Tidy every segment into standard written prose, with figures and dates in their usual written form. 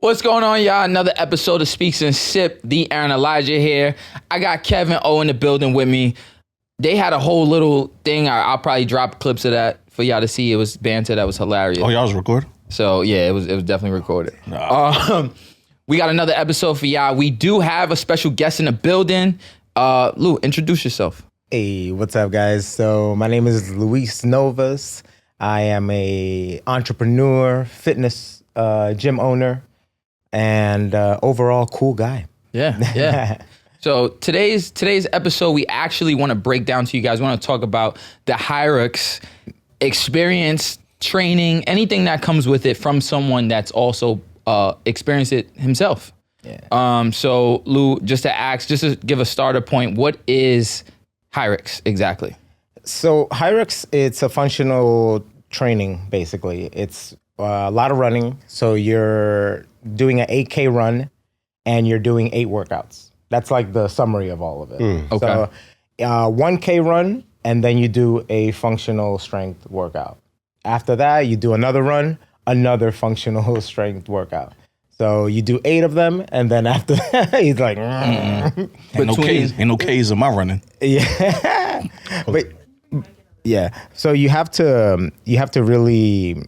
What's going on, y'all? Another episode of Speaks and Sip. The Aaron Elijah here. I got Kevin O in the building with me. They had a whole little thing. I'll probably drop clips of that for y'all to see. It was banter that was hilarious. Oh, y'all was recording? So yeah, it was definitely recorded. We got another episode for y'all. We do have a special guest in the building. Lou, introduce yourself. Hey, what's up, guys? So my name is Luis Novas. I am a entrepreneur, fitness gym owner, and overall cool guy. Yeah. So today's episode, we actually want to break down to you guys. We want to talk about the HYROX experience, training, anything that comes with it from someone that's also experienced it himself. Yeah. So Lou, just to give a starter point, what is HYROX exactly? So HYROX, it's a functional training, basically. It's a lot of running. So you're doing an 8K run and you're doing 8 workouts. That's like the summary of all of it. Okay. So 1K run, and then you do a functional strength workout. After that, you do another run, another functional strength workout. So you do 8 of them, and then after that, he's like, Ain't no K's in my running. yeah. But yeah, so you have to really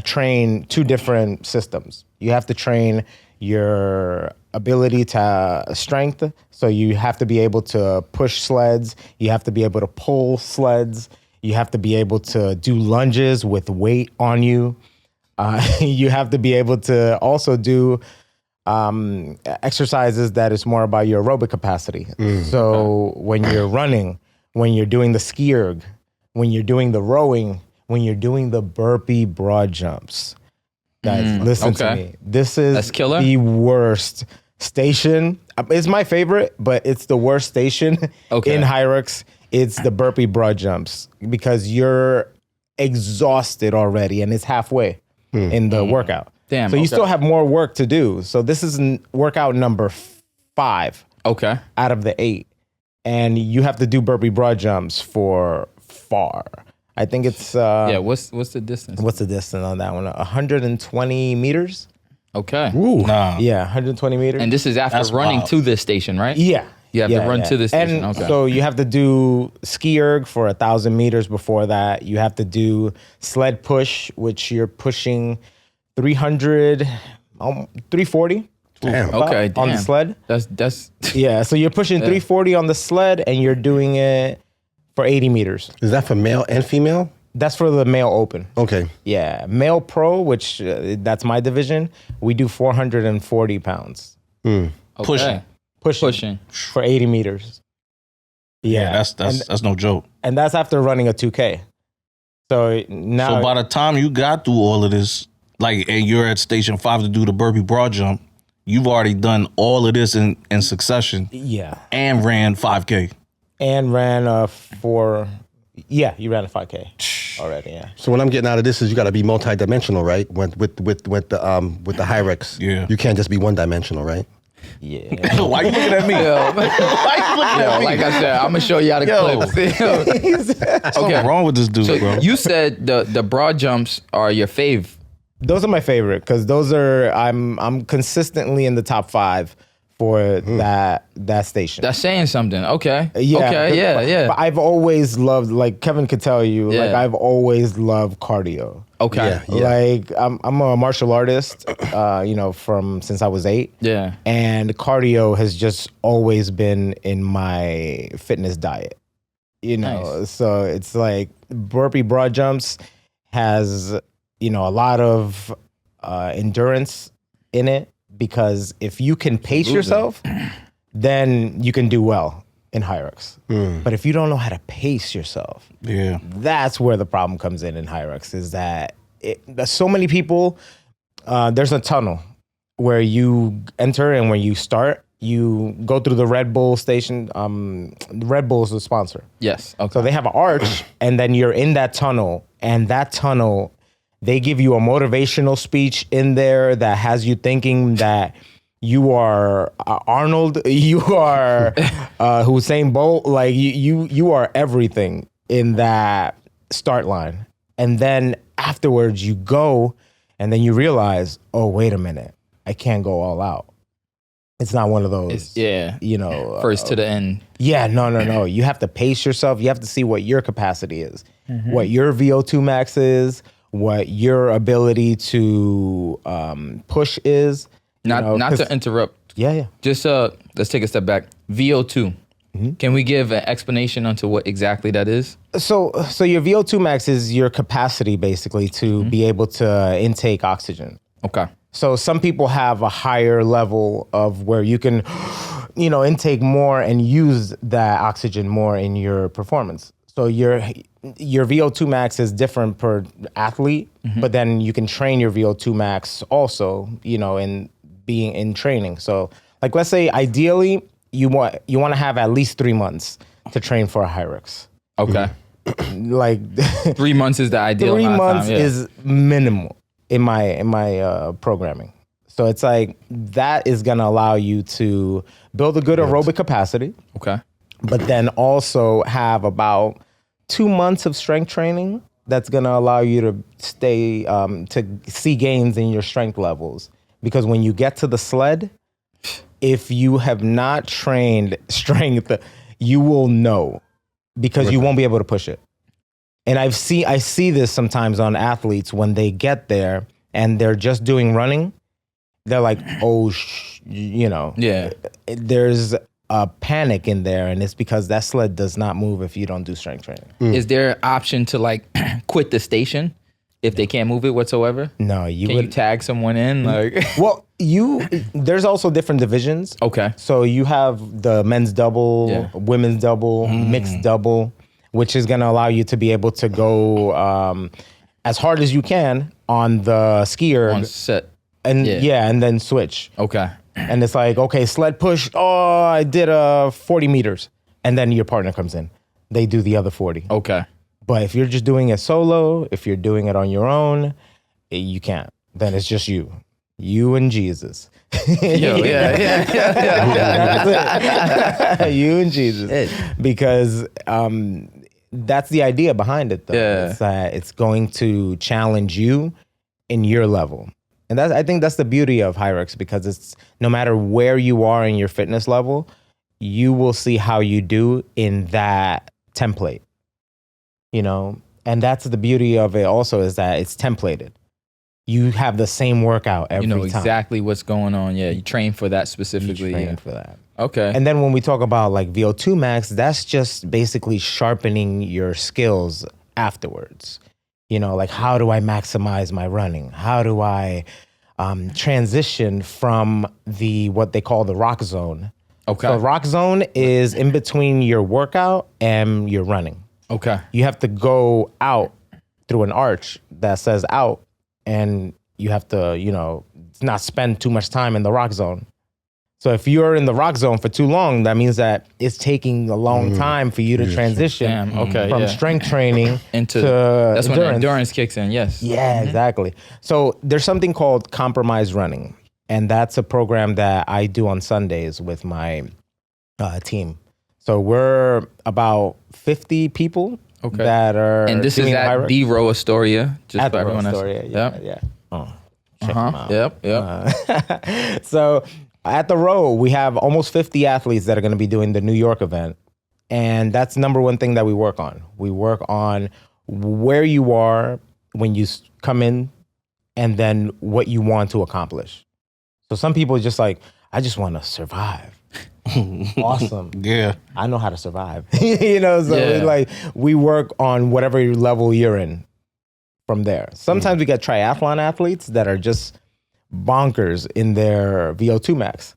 train 2 different systems. You have to train your ability to strength. So you have to be able to push sleds. You have to be able to pull sleds. You have to be able to do lunges with weight on you. You have to be able to also do exercises that is more about your aerobic capacity. So when you're running, when you're doing the ski erg, when you're doing the rowing, when you're doing the burpee broad jumps. Guys, listen to me. This is the worst station. It's my favorite, but it's the worst station in HYROX. It's the burpee broad jumps because you're exhausted already and it's halfway in the workout. Damn. So you still have more work to do. So this is workout number 5 out of the 8. And you have to do burpee broad jumps for far. I think it's... what's the distance? What's the distance on that one? 120 meters? Okay. Ooh. Nah. Yeah, 120 meters. And this is after running to this station, right? Yeah. You have to run to the station. And so you have to do ski erg for 1,000 meters before that. You have to do sled push, which you're pushing 340. Damn. Okay. On the sled. That's Yeah, so you're pushing 340 on the sled and you're doing it for 80 meters. Is that for male and female? That's for the male open. Okay. Yeah, male pro, which that's my division, we do 440 pounds. okay. Pushing for 80 meters. Yeah, that's no joke. And that's after running a 2K. So now... So by the time you got through all of this, like, and you're at station 5 to do the burpee broad jump, you've already done all of this in succession. Yeah. And ran 5K. And ran you ran a 5K already, yeah. So what I'm getting out of this is you got to be multi-dimensional, right? With the HYROX. Yeah. You can't just be one-dimensional, right? Yeah. Why you looking at me? Why you looking at me? Like I said, I'm gonna show y'all the clips. What's wrong with this dude, So bro? you said the broad jumps are your fave. Those are my favorite because those are I'm consistently in the top 5 for that station. That's saying something. Okay. Yeah. Okay. Yeah. But I've always loved, like Kevin could tell you, like I've always loved cardio. Okay. Yeah. Like I'm a martial artist, from since I was 8. Yeah. And cardio has just always been in my fitness diet. Nice. So it's like burpee broad jumps has, a lot of endurance in it. Because if you can pace yourself, then you can do well in HYROX. But if you don't know how to pace yourself, that's where the problem comes in HYROX, is that there's so many people, there's a tunnel where you enter and when you start, you go through the Red Bull station. Red Bull is the sponsor. Yes. Okay. So they have an arch and then you're in that tunnel, and that tunnel, they give you a motivational speech in there that has you thinking that you are Arnold, you are Usain Bolt, like you are everything in that start line. And then afterwards you go and then you realize, oh, wait a minute. I can't go all out. It's not one of those, Yeah. you know, First to the end. yeah, no. You have to pace yourself. You have to see what your capacity is, what your VO2 max is, what your ability to push is. Not to interrupt. Yeah. Just let's take a step back. VO2. Can we give an explanation onto what exactly that is? So your VO2 max is your capacity basically to be able to intake oxygen. Okay. So some people have a higher level of where you can, intake more and use that oxygen more in your performance. So your VO2 max is different per athlete, but then you can train your VO2 max also, in being in training. So like, let's say ideally you want to have at least 3 months to train for a HYROX. Okay. Like 3 months is the ideal 3 amount of months time, yeah. is minimal in my programming. So it's like that is going to allow you to build a good aerobic capacity, Okay. but then also have about 2 months of strength training that's going to allow you to stay to see gains in your strength levels. Because when you get to the sled, if you have not trained strength, you will know because you won't be able to push it. And I see this sometimes on athletes when they get there and they're just doing running. They're like, Yeah. there's a panic in there, and it's because that sled does not move if you don't do strength training. Is there an option to like quit the station if they can't move it whatsoever? No, Can you tag someone in? Like, Well, there's also different divisions. okay. So you have the men's double, Yeah. women's double, mixed double, which is going to allow you to be able to go as hard as you can on the skier On set. and yeah. and then switch. Okay. And it's like, okay, sled push. Oh, I did 40 meters. And then your partner comes in. They do the other 40. Okay. But if you're just doing it solo, if you're doing it on your own, you can't. Then it's just you and Jesus. Yo, yeah. That's it. You and Jesus. Because that's the idea behind it, though. Yeah. It's that it's going to challenge you in your level. And I think that's the beauty of HYROX, because it's no matter where you are in your fitness level, you will see how you do in that template. And that's the beauty of it also, is that it's templated. You have the same workout every time. You know exactly what's going on. Yeah, you train for that You specifically. train Yeah. for that. Okay. And then when we talk about like VO2 max, that's just basically sharpening your skills afterwards. Like, how do I maximize my running? How do I transition from what they call the rock zone? Okay. So rock zone is in between your workout and your running. Okay. You have to go out through an arch that says out, and you have to, not spend too much time in the rock zone. So if you're in the rock zone for too long, that means that it's taking a long time for you to transition Damn, okay, from yeah. strength training Into to that's when endurance. endurance kicks in. Yes. Yeah, exactly. So there's something called compromise running, and that's a program that I do on Sundays with my team. So we're about 50 people that are And this is doing at HYROX. the Row Astoria. Just At for the everyone else. Astoria, yeah. Oh, check them out. Yep. So at the Row, we have almost 50 athletes that are going to be doing the New York event. And that's number one thing that we work on. We work on where you are when you come in, and then what you want to accomplish. So some people are just like, I just want to survive. Awesome. Yeah. I know how to survive. So we work on whatever level you're in from there. Sometimes we get triathlon athletes that are just bonkers in their VO2 max.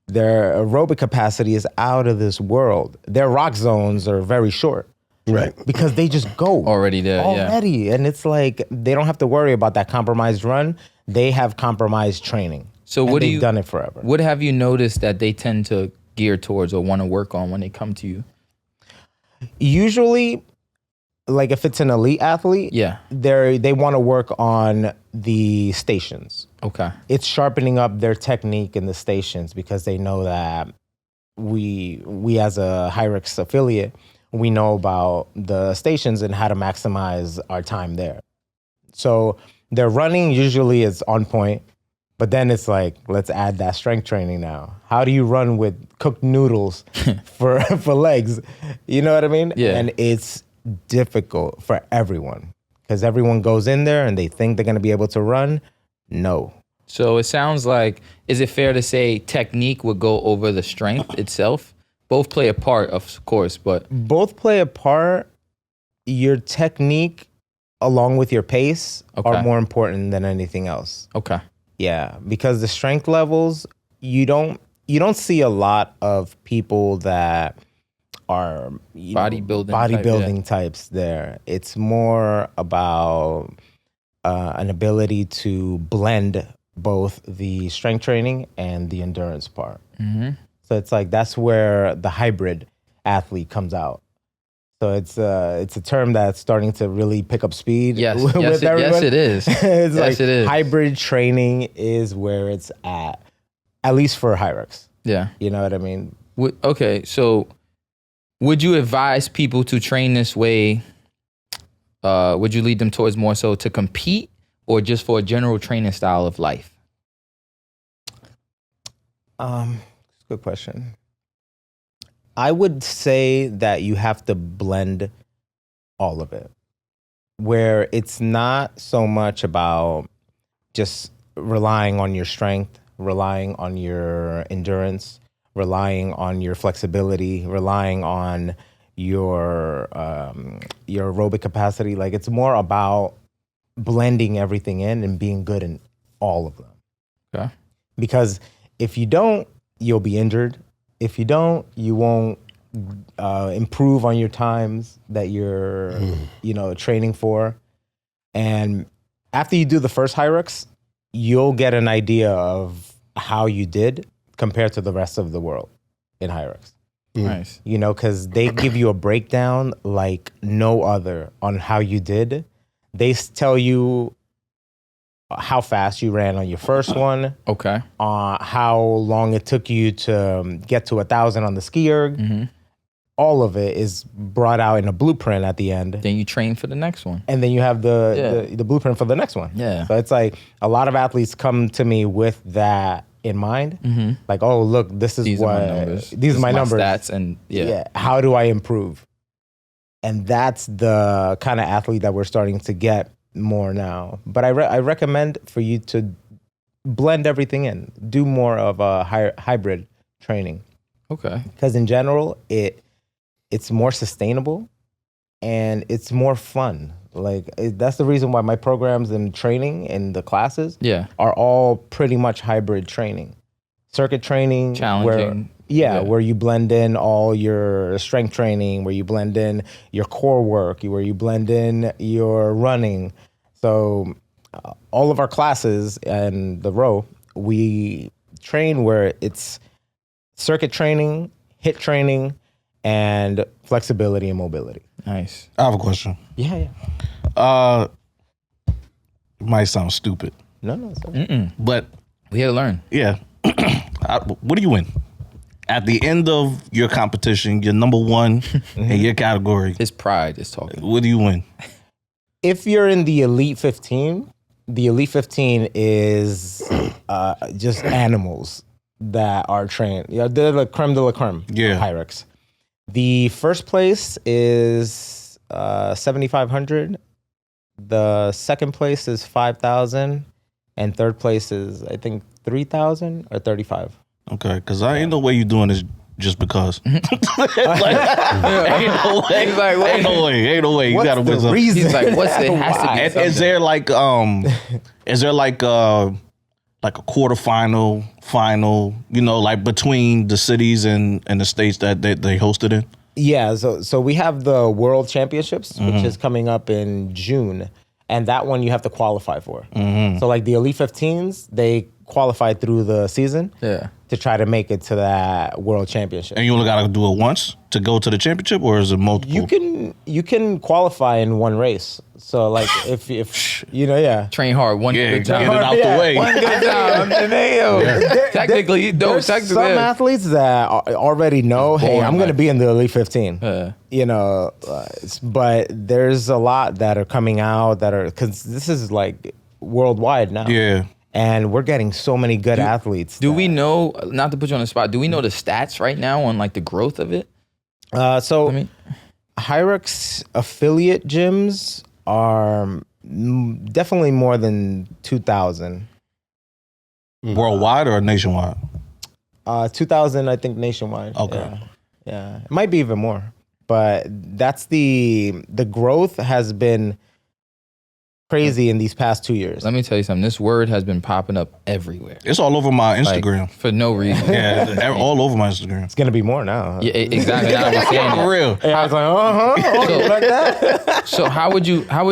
Their aerobic capacity is out of this world. Their rock zones are very short. Right. Because they just go. Already there, yeah. And it's like they don't have to worry about that compromised run. They have compromised training. So and what they've done it forever. What have you noticed that they tend to gear towards or want to work on when they come to you? Usually, like if it's an elite athlete, they want to work on the stations. Okay. It's sharpening up their technique in the stations, because they know that we as a HYROX affiliate, we know about the stations and how to maximize our time there. So their running usually is on point. But then it's like, let's add that strength training now. How do you run with cooked noodles for legs? You know what I mean? Yeah. And it's difficult for everyone because everyone goes in there and they think they're going to be able to run. No. So it sounds like, is it fair to say technique would go over the strength itself? Both play a part, of course, but Both play a part. Your technique along with your pace are more important than anything else. okay. Yeah, because the strength levels, you don't see a lot of people that are Bodybuilding types there. It's more about an ability to blend both the strength training and the endurance part. Mm-hmm. So it's like that's where the hybrid athlete comes out. So it's a term that's starting to really pick up speed. Yes, with yes, everyone. yes, it is. It's Yes, like it is. hybrid training is where it's at least for HYROX. Yeah. You know what I mean? Okay, so would you advise people to train this way? Would you lead them towards more so to compete or just for a general training style of life? Good question. I would say that you have to blend all of it, where it's not so much about just relying on your strength, relying on your endurance, relying on your flexibility, relying on your aerobic capacity. Like it's more about blending everything in and being good in all of them. Okay. Because if you don't, you'll be injured. If you don't, you won't improve on your times that you're, training for. And after you do the first HYROX, you'll get an idea of how you did compared to the rest of the world in HYROX. Nice. Because they give you a breakdown like no other on how you did. They tell you how fast you ran on your first one. Okay. How long it took you to get to 1,000 on the ski erg. Mm-hmm. All of it is brought out in a blueprint at the end. Then you train for the next one. And then you have the blueprint for the next one. Yeah. So it's like a lot of athletes come to me with that in mind. Mm-hmm. Like, oh, look, this is These what are my numbers. these are my numbers. Stats and How do I improve? And that's the kind of athlete that we're starting to get more now. But I recommend for you to blend everything in. Do more of a hybrid training. Okay. Because in general, it's more sustainable and it's more fun. That's the reason why my programs and training and the classes are all pretty much hybrid training. Circuit training. Challenging. Where you blend in all your strength training, where you blend in your core work, where you blend in your running. So all of our classes and the row, we train where it's circuit training, HIIT training, and flexibility and mobility. Nice. I have a question. Yeah. It might sound stupid, No. Sorry. but We had to learn. yeah. What do you win? At the end of your competition, you're number one in your category. His pride is talking. What do you win? If you're in the Elite 15, the Elite 15 is just animals that are trained. Yeah, they're the creme de la creme. Yeah. HYROX. The first place is 7,500. The second place is 5,000, and third place is I think 3,000 or 35. Okay, because I ain't no way you doing this just because. Ain't no way. He's like, wait. Ain't no way. You What's gotta the win some. reason? He's like, what's it has to be Why? something. Is there like a quarterfinal, final, like between the cities and the states that they hosted in? Yeah, so we have the World Championships, which is coming up in June, and that one you have to qualify for. So like the Elite 15s, they qualified through the season to try to make it to that World Championship. And you only gotta do it once to go to the championship, or is it multiple? You can qualify in one race. So like if Train hard. One good get it time. out the way. One good time. And then, technically, there's some athletes that already know, hey, born I'm going to like- be in the Elite 15. But there's a lot that are coming out that are, because this is like worldwide now. Yeah. and we're getting so many good athletes. Do we know, not to put you on the spot, do we know the stats right now on like the growth of it? HYROX affiliate gyms are definitely more than 2,000. Worldwide or nationwide? 2,000, I think, nationwide. Okay. Yeah. It might be even more. But that's the growth has been crazy in these past 2 years. Let me tell you something. This word has been popping up everywhere. It's all over my Like, Instagram. for no reason. Yeah, all over my Instagram. It's gonna be more now. Yeah, exactly. Now that we're saying For it. real. Yeah, I was like, oh, you like that? So how would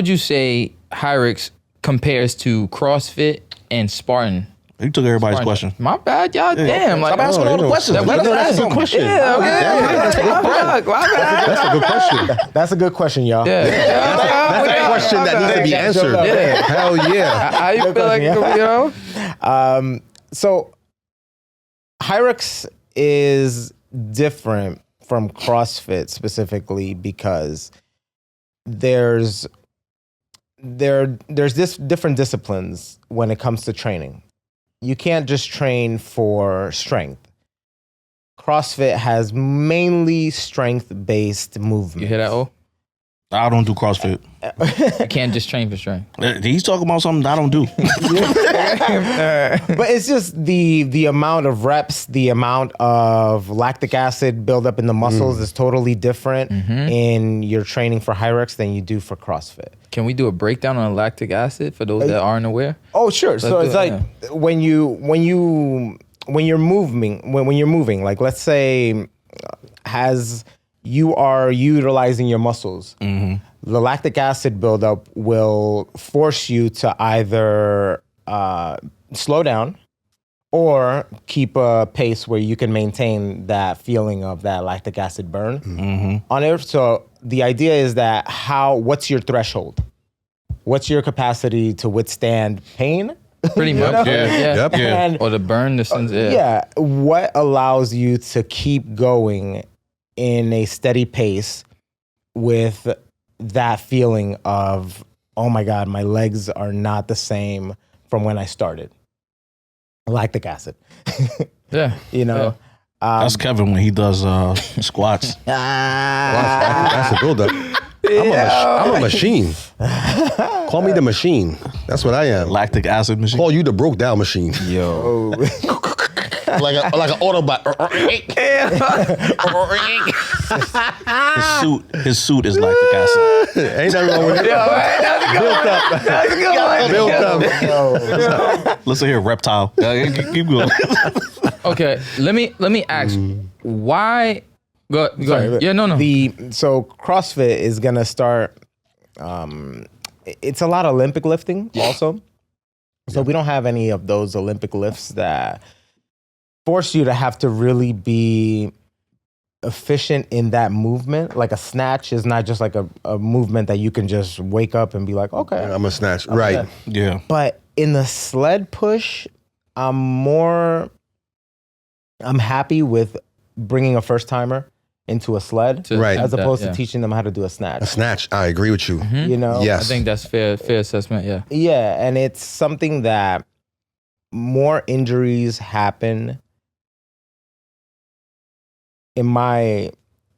you say HYROX compares to CrossFit and Spartan? You took everybody's question. My bad, y'all. Damn, like Stop asking all the questions. Let us that's ask a good something. question. Yeah, okay. My bad. That's a good question. That's a good question, y'all. Yeah. That's a question that needs to be answered. Yeah. Hell yeah. How you feel like, So HYROX is different from CrossFit specifically because there's this different disciplines when it comes to training. You can't just train for strength. CrossFit has mainly strength-based movement. You hear that? Oh, I don't do CrossFit. you can't just train for strength. He's talking about something I don't do. But it's just the amount of reps, the amount of lactic acid buildup in the muscles is totally different in your training for HYROX than you do for CrossFit. Can we do a breakdown on lactic acid for those that aren't aware? Oh, sure. So Let's it's do like it, when you're moving, like let's say you are utilizing your muscles, the lactic acid buildup will force you to either slow down or keep a pace where you can maintain that feeling of that lactic acid burn on it. So the idea is that what's your threshold? What's your capacity to withstand pain? Pretty much. Yeah. Yep. And Or the burn, the sense. what allows you to keep going in a steady pace with that feeling of, oh my God, my legs are not the same from when I started? Lactic acid. Yeah. You know? That's Kevin when he does squats. That's a buildup. I'm a machine. Call me the machine. That's what I am. Lactic acid machine. Call you the broke down machine. Yo. like an Autobot. His suit is lactic acid. Ain't nothing wrong with it. Built up. Listen here, reptile. Keep going. Okay. Let me ask. Why? Go ahead. Yeah. No. So CrossFit is gonna start. It's a lot of Olympic lifting also. So we don't have any of those Olympic lifts that force you to have to really be efficient in that movement. Like a snatch is not just like a movement that you can just wake up and be like, okay. I'm a snatch. Right. Yeah. But in the sled push, I'm happy with bringing a first timer into a sled, Right. as opposed Yeah. to teaching them how to do a snatch. A snatch. I agree with you. You know? Yes. I think that's fair assessment. Yeah. Yeah, and it's something that more injuries happen in my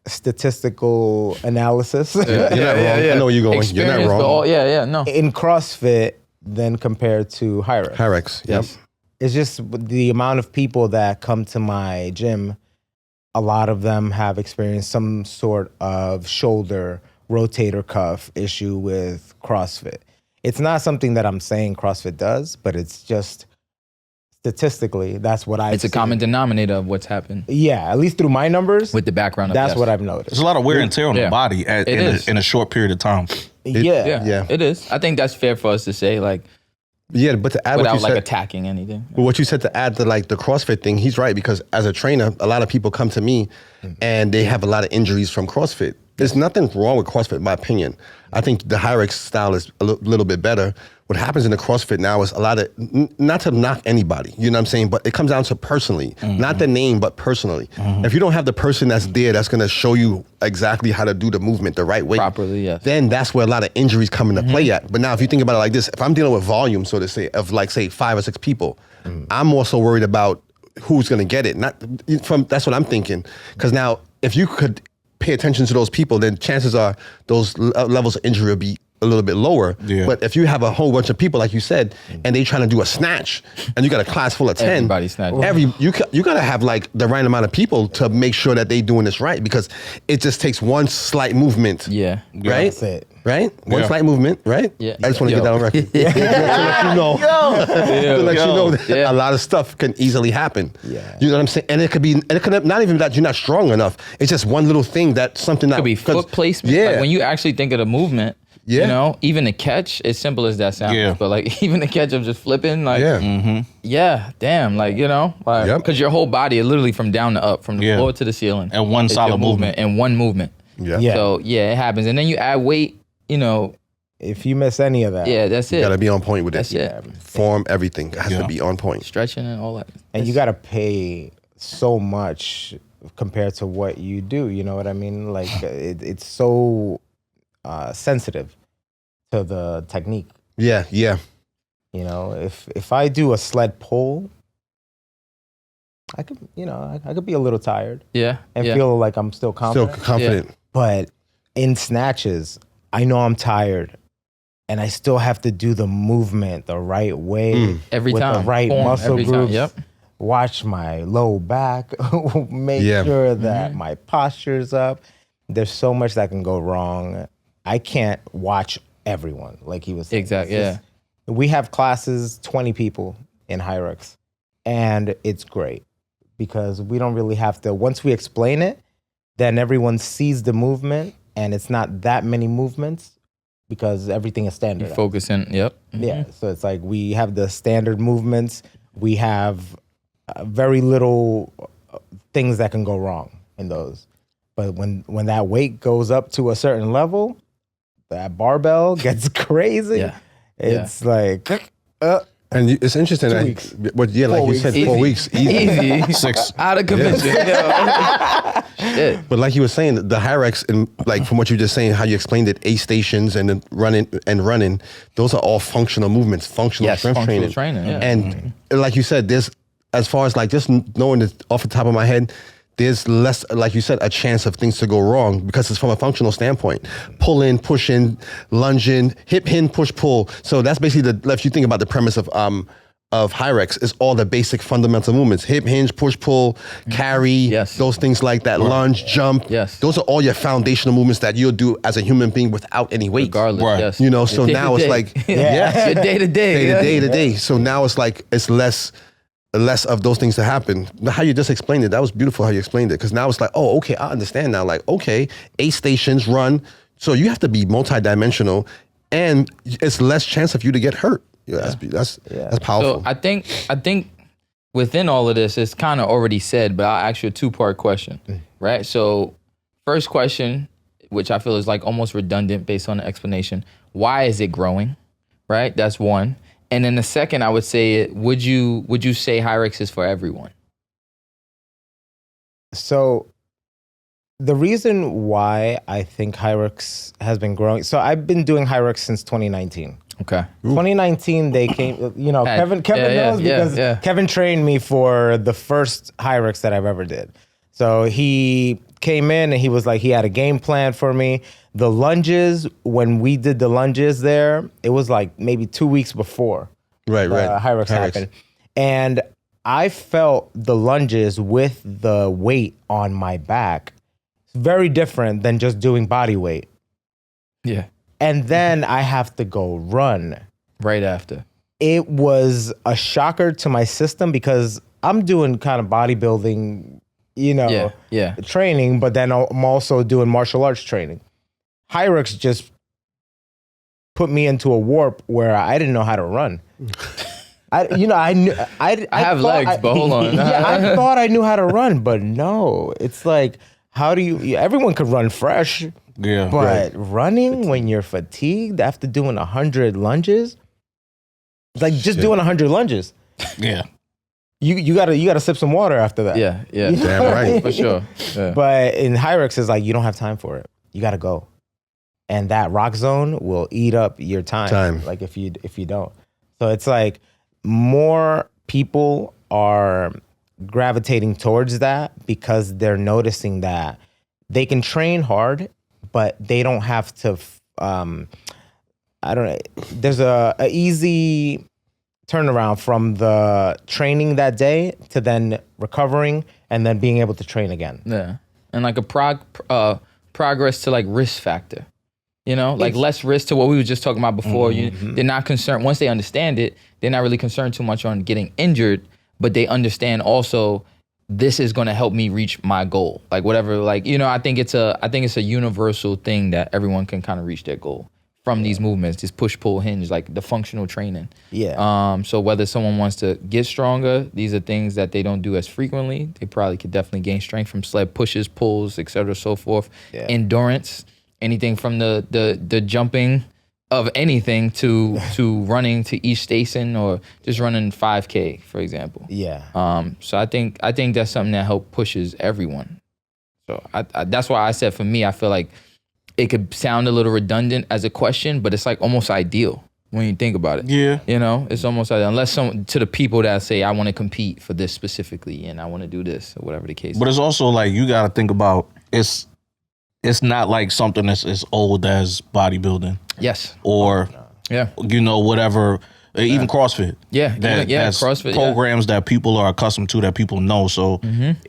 statistical analysis You're not wrong. I know where you're going. You're not Experience, wrong. No. in CrossFit than compared to HYROX. HYROX. Yep. It's just the amount of people that come to my gym. A lot of them have experienced some sort of shoulder rotator cuff issue with CrossFit. It's not something that I'm saying CrossFit does, but it's just statistically, that's what I've It's a seen. common denominator of what's happened Yeah, at least through my numbers, with the background. that's of what I've noticed. There's a lot of wear and tear on Yeah. the body in a short period of time. Yeah. Yeah, it is. I think that's fair for us to say, like, Yeah, but to add what without you like said, attacking anything. well, what you said to add to like the CrossFit thing, he's right, because as a trainer, a lot of people come to me and they have a lot of injuries from CrossFit. There's nothing wrong with CrossFit, in my opinion. I think the HYROX style is a little bit better. what happens in the CrossFit now is a lot of, not to knock anybody, you know what I'm saying, but it comes down to personally, not the name, but personally. If you don't have the person that's there that's going to show you exactly how to do the movement the right way, Properly, yes. then that's where a lot of injuries come into play at. But now if you think about it like this, if I'm dealing with volume, so to say, of like, say, 5 or 6 people, I'm also worried about who's going to get it. That's what I'm thinking. Because now, if you could pay attention to those people, then chances are those levels of injury will be a little bit lower. Yeah. But if you have a whole bunch of people, like you said, and they trying to do a snatch, and you got a class full of 10, Everybody snatching. you got to have like the right amount of people to make sure that they doing this right, because it just takes one slight movement. Yeah. Right? That's it. Right? One Yeah. slight movement, right? Yeah. I just want to Yo. get that on record. To let you know, to let you know that Yeah. a lot of stuff can easily happen. Yeah. You know what I'm saying? And it could not even that you're not strong enough. It's just one little thing that something that Could be foot placement. Yeah. Like when you actually think of the movement, Yeah. you know, even the catch, as simple as that sounds, Yeah. but like even the catch of just flipping, like, Yeah. yeah, damn, like, you know, like, Yep. because your whole body is literally from down to up, from the Yeah. floor to the ceiling. And one It's solid your movement. And one movement. Yeah. Yeah. So, yeah, it happens. And then you add weight, you know, If you miss any of that, yeah, that's You it. gotta be on point with That's it. it. Form, everything has Yeah. to be on point. Stretching and all that. and you got to pay so much compared to what you do. You know what I mean? Like it's so sensitive to the technique. Yeah, yeah. You know, if I do a sled pull, I could, you know, I could be a little tired Yeah. and yeah. feel like I'm still Still confident. confident. But in snatches, I know I'm tired, and I still have to do the movement the right way Every with time. the right Form, muscle every time. groups. Yep. Watch my low back, make Yeah. sure that my posture's up. There's so much that can go wrong. I can't watch everyone, like he was saying. Exactly, It's just- we have classes, 20 people in HYROX, and it's great because we don't really have to, once we explain it, then everyone sees the movement, and it's not that many movements because everything is standard. You focusing. Yep. Yeah, so it's like we have the standard movements. We have very little things that can go wrong in those. But when that weight goes up to a certain level, that barbell gets crazy. Yeah. It's like, And it's interesting that, weeks. but yeah, like 4 you said, weeks. 4 weeks, easy. Easy. 6. Out of commission. Shit. But like you were saying, the HYROX, and like from what you were just saying, how you explained it, 8 stations and then running, those are all functional movements, functional Yes, strength functional training. training, yeah. And like you said, there's, as far as like just knowing this off the top of my head, there's less, like you said, a chance of things to go wrong because it's from a functional standpoint. Pulling, pushing, lunging, hip, hinge, push, pull. So that's basically if you think about the premise of HYROX, is all the basic fundamental movements: hip, hinge, push, pull, carry, Yes. those things like that, lunge, jump. Yes. Those are all your foundational movements that you'll do as a human being without any weight. Regardless. Right. Yes. You know, so Day now to it's day. like, yeah. Your day to day. day to day. So now it's like, it's less of those things to happen. How you just explained it, that was beautiful how you explained it. Because now it's like, oh, okay, I understand now. Like, okay, 8 stations, run. So you have to be multidimensional, and it's less chance of you to get hurt. Yeah, that's powerful. So I think within all of this, it's kind of already said, but I'll ask you a 2-part question, right? So first question, which I feel is like almost redundant based on the explanation, why is it growing, right? That's one. And then the second, I would say, would you say HYROX is for everyone? so the reason why I think HYROX has been growing, so I've been doing HYROX since 2019. Okay. 2019, they came, you know, Kevin yeah, knows yeah, because yeah. Kevin trained me for the first HYROX that I've ever did. So he came in and he was like, he had a game plan for me. The lunges, when we did the lunges there, it was like maybe 2 weeks before right. HYROX happened. And I felt the lunges with the weight on my back very different than just doing body weight. Yeah. And then I have to go run. Right after. It was a shocker to my system because I'm doing kind of bodybuilding, you know, Yeah. training, but then I'm also doing martial arts training. HYROX just put me into a warp where I didn't know how to run. I have thought legs, but hold on. Yeah, I thought I knew how to run, but no. It's like, how do you? Everyone could run fresh, Yeah. but running when you're fatigued after doing 100 lunges, It's like just doing 100 lunges. Yeah. You gotta sip some water after that. Yeah, yeah. Damn right. For sure. Yeah. But in HYROX, it's like you don't have time for it. You gotta go, and that rock zone will eat up your time. Like if you don't. So it's like more people are gravitating towards that because they're noticing that they can train hard, but they don't have to. I don't know. There's a easy turnaround from the training that day to then recovering and then being able to train again. Yeah. And like a progress to like risk factor, you know, like less risk to what we were just talking about before. They're not concerned. Once they understand it, they're not really concerned too much on getting injured, but they understand also this is going to help me reach my goal. Like whatever, like, you know, I think it's a universal thing that everyone can kind of reach their goal from these movements, this push, pull, hinge, like the functional training. Yeah. So whether someone wants to get stronger, these are things that they don't do as frequently. They probably could definitely gain strength from sled pushes, pulls, et cetera, so forth. Yeah. Endurance, anything from the jumping of anything to running to each station or just running 5K, for example. Yeah. So I think that's something that help pushes everyone. So I that's why I said for me, I feel like it could sound a little redundant as a question, but it's like almost ideal when you think about it. Yeah. You know, it's almost ideal. Unless to the people that say, I want to compete for this specifically and I want to do this or whatever the case But is. it's also like you got to think about it's not like something that's as old as bodybuilding Yes. or Yeah. you know whatever, even CrossFit. Yeah. That's CrossFit. programs that people are accustomed to, that people know. So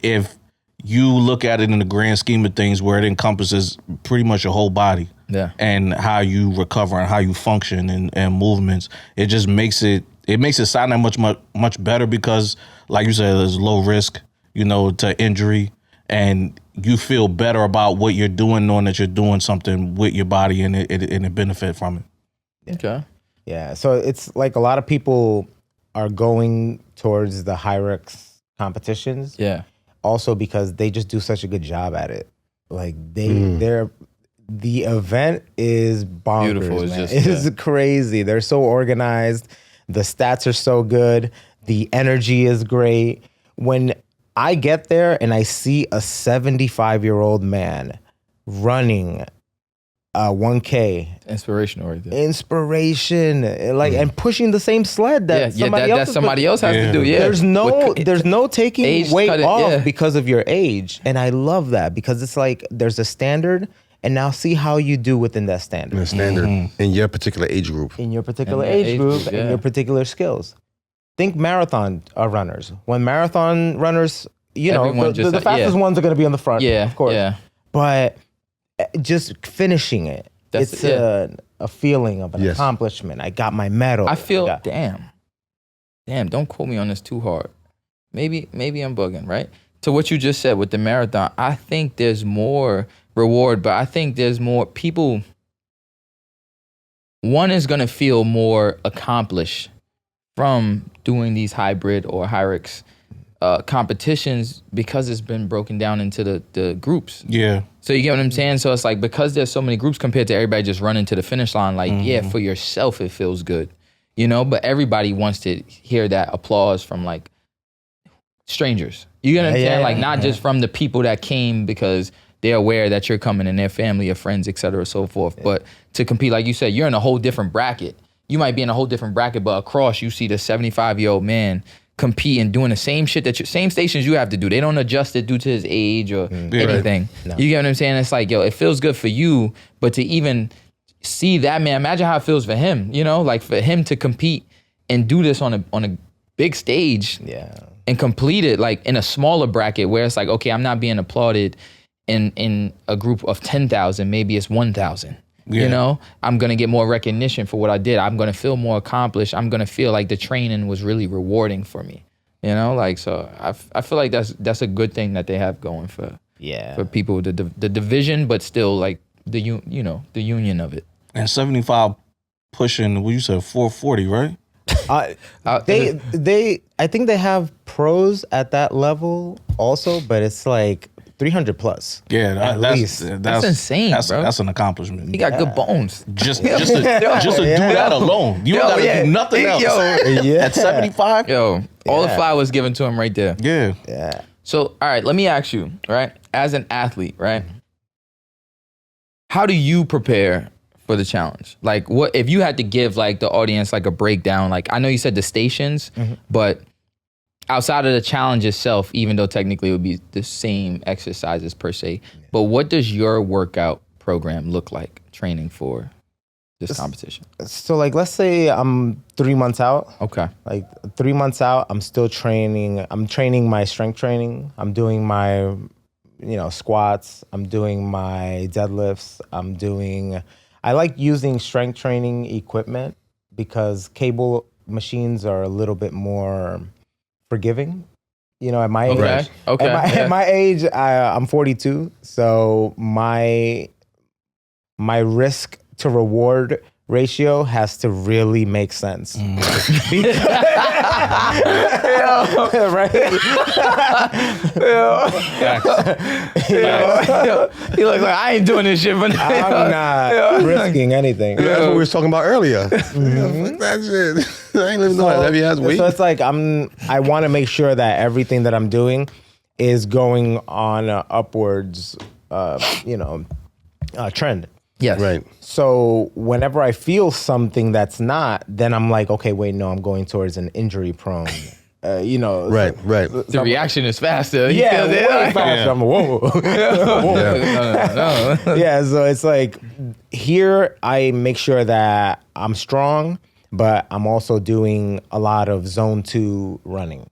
if you look at it in the grand scheme of things, where it encompasses pretty much your whole body, Yeah. and how you recover and how you function and movements, it just makes it sound that much better because, like you said, there's low risk, you know, to injury, and you feel better about what you're doing, knowing that you're doing something with your body and it benefit from it. Okay. Yeah. So it's like a lot of people are going towards the HYROX competitions. Yeah. Also because they just do such a good job at it. Like the event is bonkers. Beautiful. It's Man. just, It's crazy. They're so organized. The stats are so good. The energy is great. When I get there and I see a 75-year-old man running 1K, Inspirational right there. inspiration, like, and pushing the same sled that somebody else has to do. Yeah. There's no taking Age weight cut it, off yeah. because of your age. And I love that because it's like there's a standard and now see how you do within that standard. The standard in your particular age group. In your particular In your age group yeah. and your particular skills. Think marathon runners. When marathon runners, you know, Everyone the fastest ones are going to be on the front, Yeah. of course. Yeah. But just finishing it, That's it's a feeling of an Yes. accomplishment. I got my medal. I feel, damn, don't quote me on this too hard. Maybe I'm bugging, right? To what you just said with the marathon, I think there's more reward, but I think there's more people. One is going to feel more accomplished from doing these hybrid or HYROX competitions because it's been broken down into the groups. Yeah. So you get what I'm saying? So it's like, because there's so many groups compared to everybody just running to the finish line, like, yeah, for yourself, it feels good, you know, but everybody wants to hear that applause from like strangers. You get what I'm saying? Like not just from the people that came because they're aware that you're coming and their family or friends, et cetera, so forth. But to compete, like you said, you're in a whole different bracket. You might be in a whole different bracket, but across you see the 75-year-old man compete and doing the same shit same stations you have to do. They don't adjust it due to his age or anything. No. You get what I'm saying? It's like, yo, it feels good for you, but to even see that man, imagine how it feels for him, you know, like for him to compete and do this on a big stage and complete it like in a smaller bracket where it's like, okay, I'm not being applauded in a group of 10,000, maybe it's 1,000. You know, I'm going to get more recognition for what I did. I'm going to feel more accomplished. I'm going to feel like the training was really rewarding for me. You know, like, so I feel like that's a good thing that they have going for people, the division, but still like the union of it. And 75 pushing, what you said, 440, right? I think they have pros at that level also, but it's like 300 plus. Yeah, At least. That's insane, bro. That's an accomplishment. He got good bones. Just to do that alone. You don't gotta do nothing else. Yeah. At 75? Yo, all the Yeah. fly was given to him right there. Yeah. Yeah. So, all right, let me ask you, right? As an athlete, right? How do you prepare for the challenge? Like, what if you had to give like the audience like a breakdown? Like, I know you said the stations, but outside of the challenge itself, even though technically it would be the same exercises per se, but what does your workout program look like training for this competition? So like, let's say I'm 3 months out. Okay. Like 3 months out, I'm still training. I'm training my strength training. I'm doing my, squats. I'm doing my deadlifts. I like using strength training equipment because cable machines are a little bit more forgiving. At my age. Okay. At my age, I'm 42. So my risk to reward ratio has to really make sense. Right? He look like I ain't doing this shit, but I'm not risking anything. That's what we was talking about earlier. Fuck that shit. I ain't living no heavy ass weight. So it's like I want to make sure that everything that I'm doing is going on a upwards, trend. yes, Right. So whenever I feel something that's not, then I'm like, okay, wait, no, I'm going towards an injury prone. Right. The reaction is faster. You Yeah, feel it? way faster. I'm whoa. No. Yeah, so it's like here I make sure that I'm strong, but I'm also doing a lot of zone 2 running.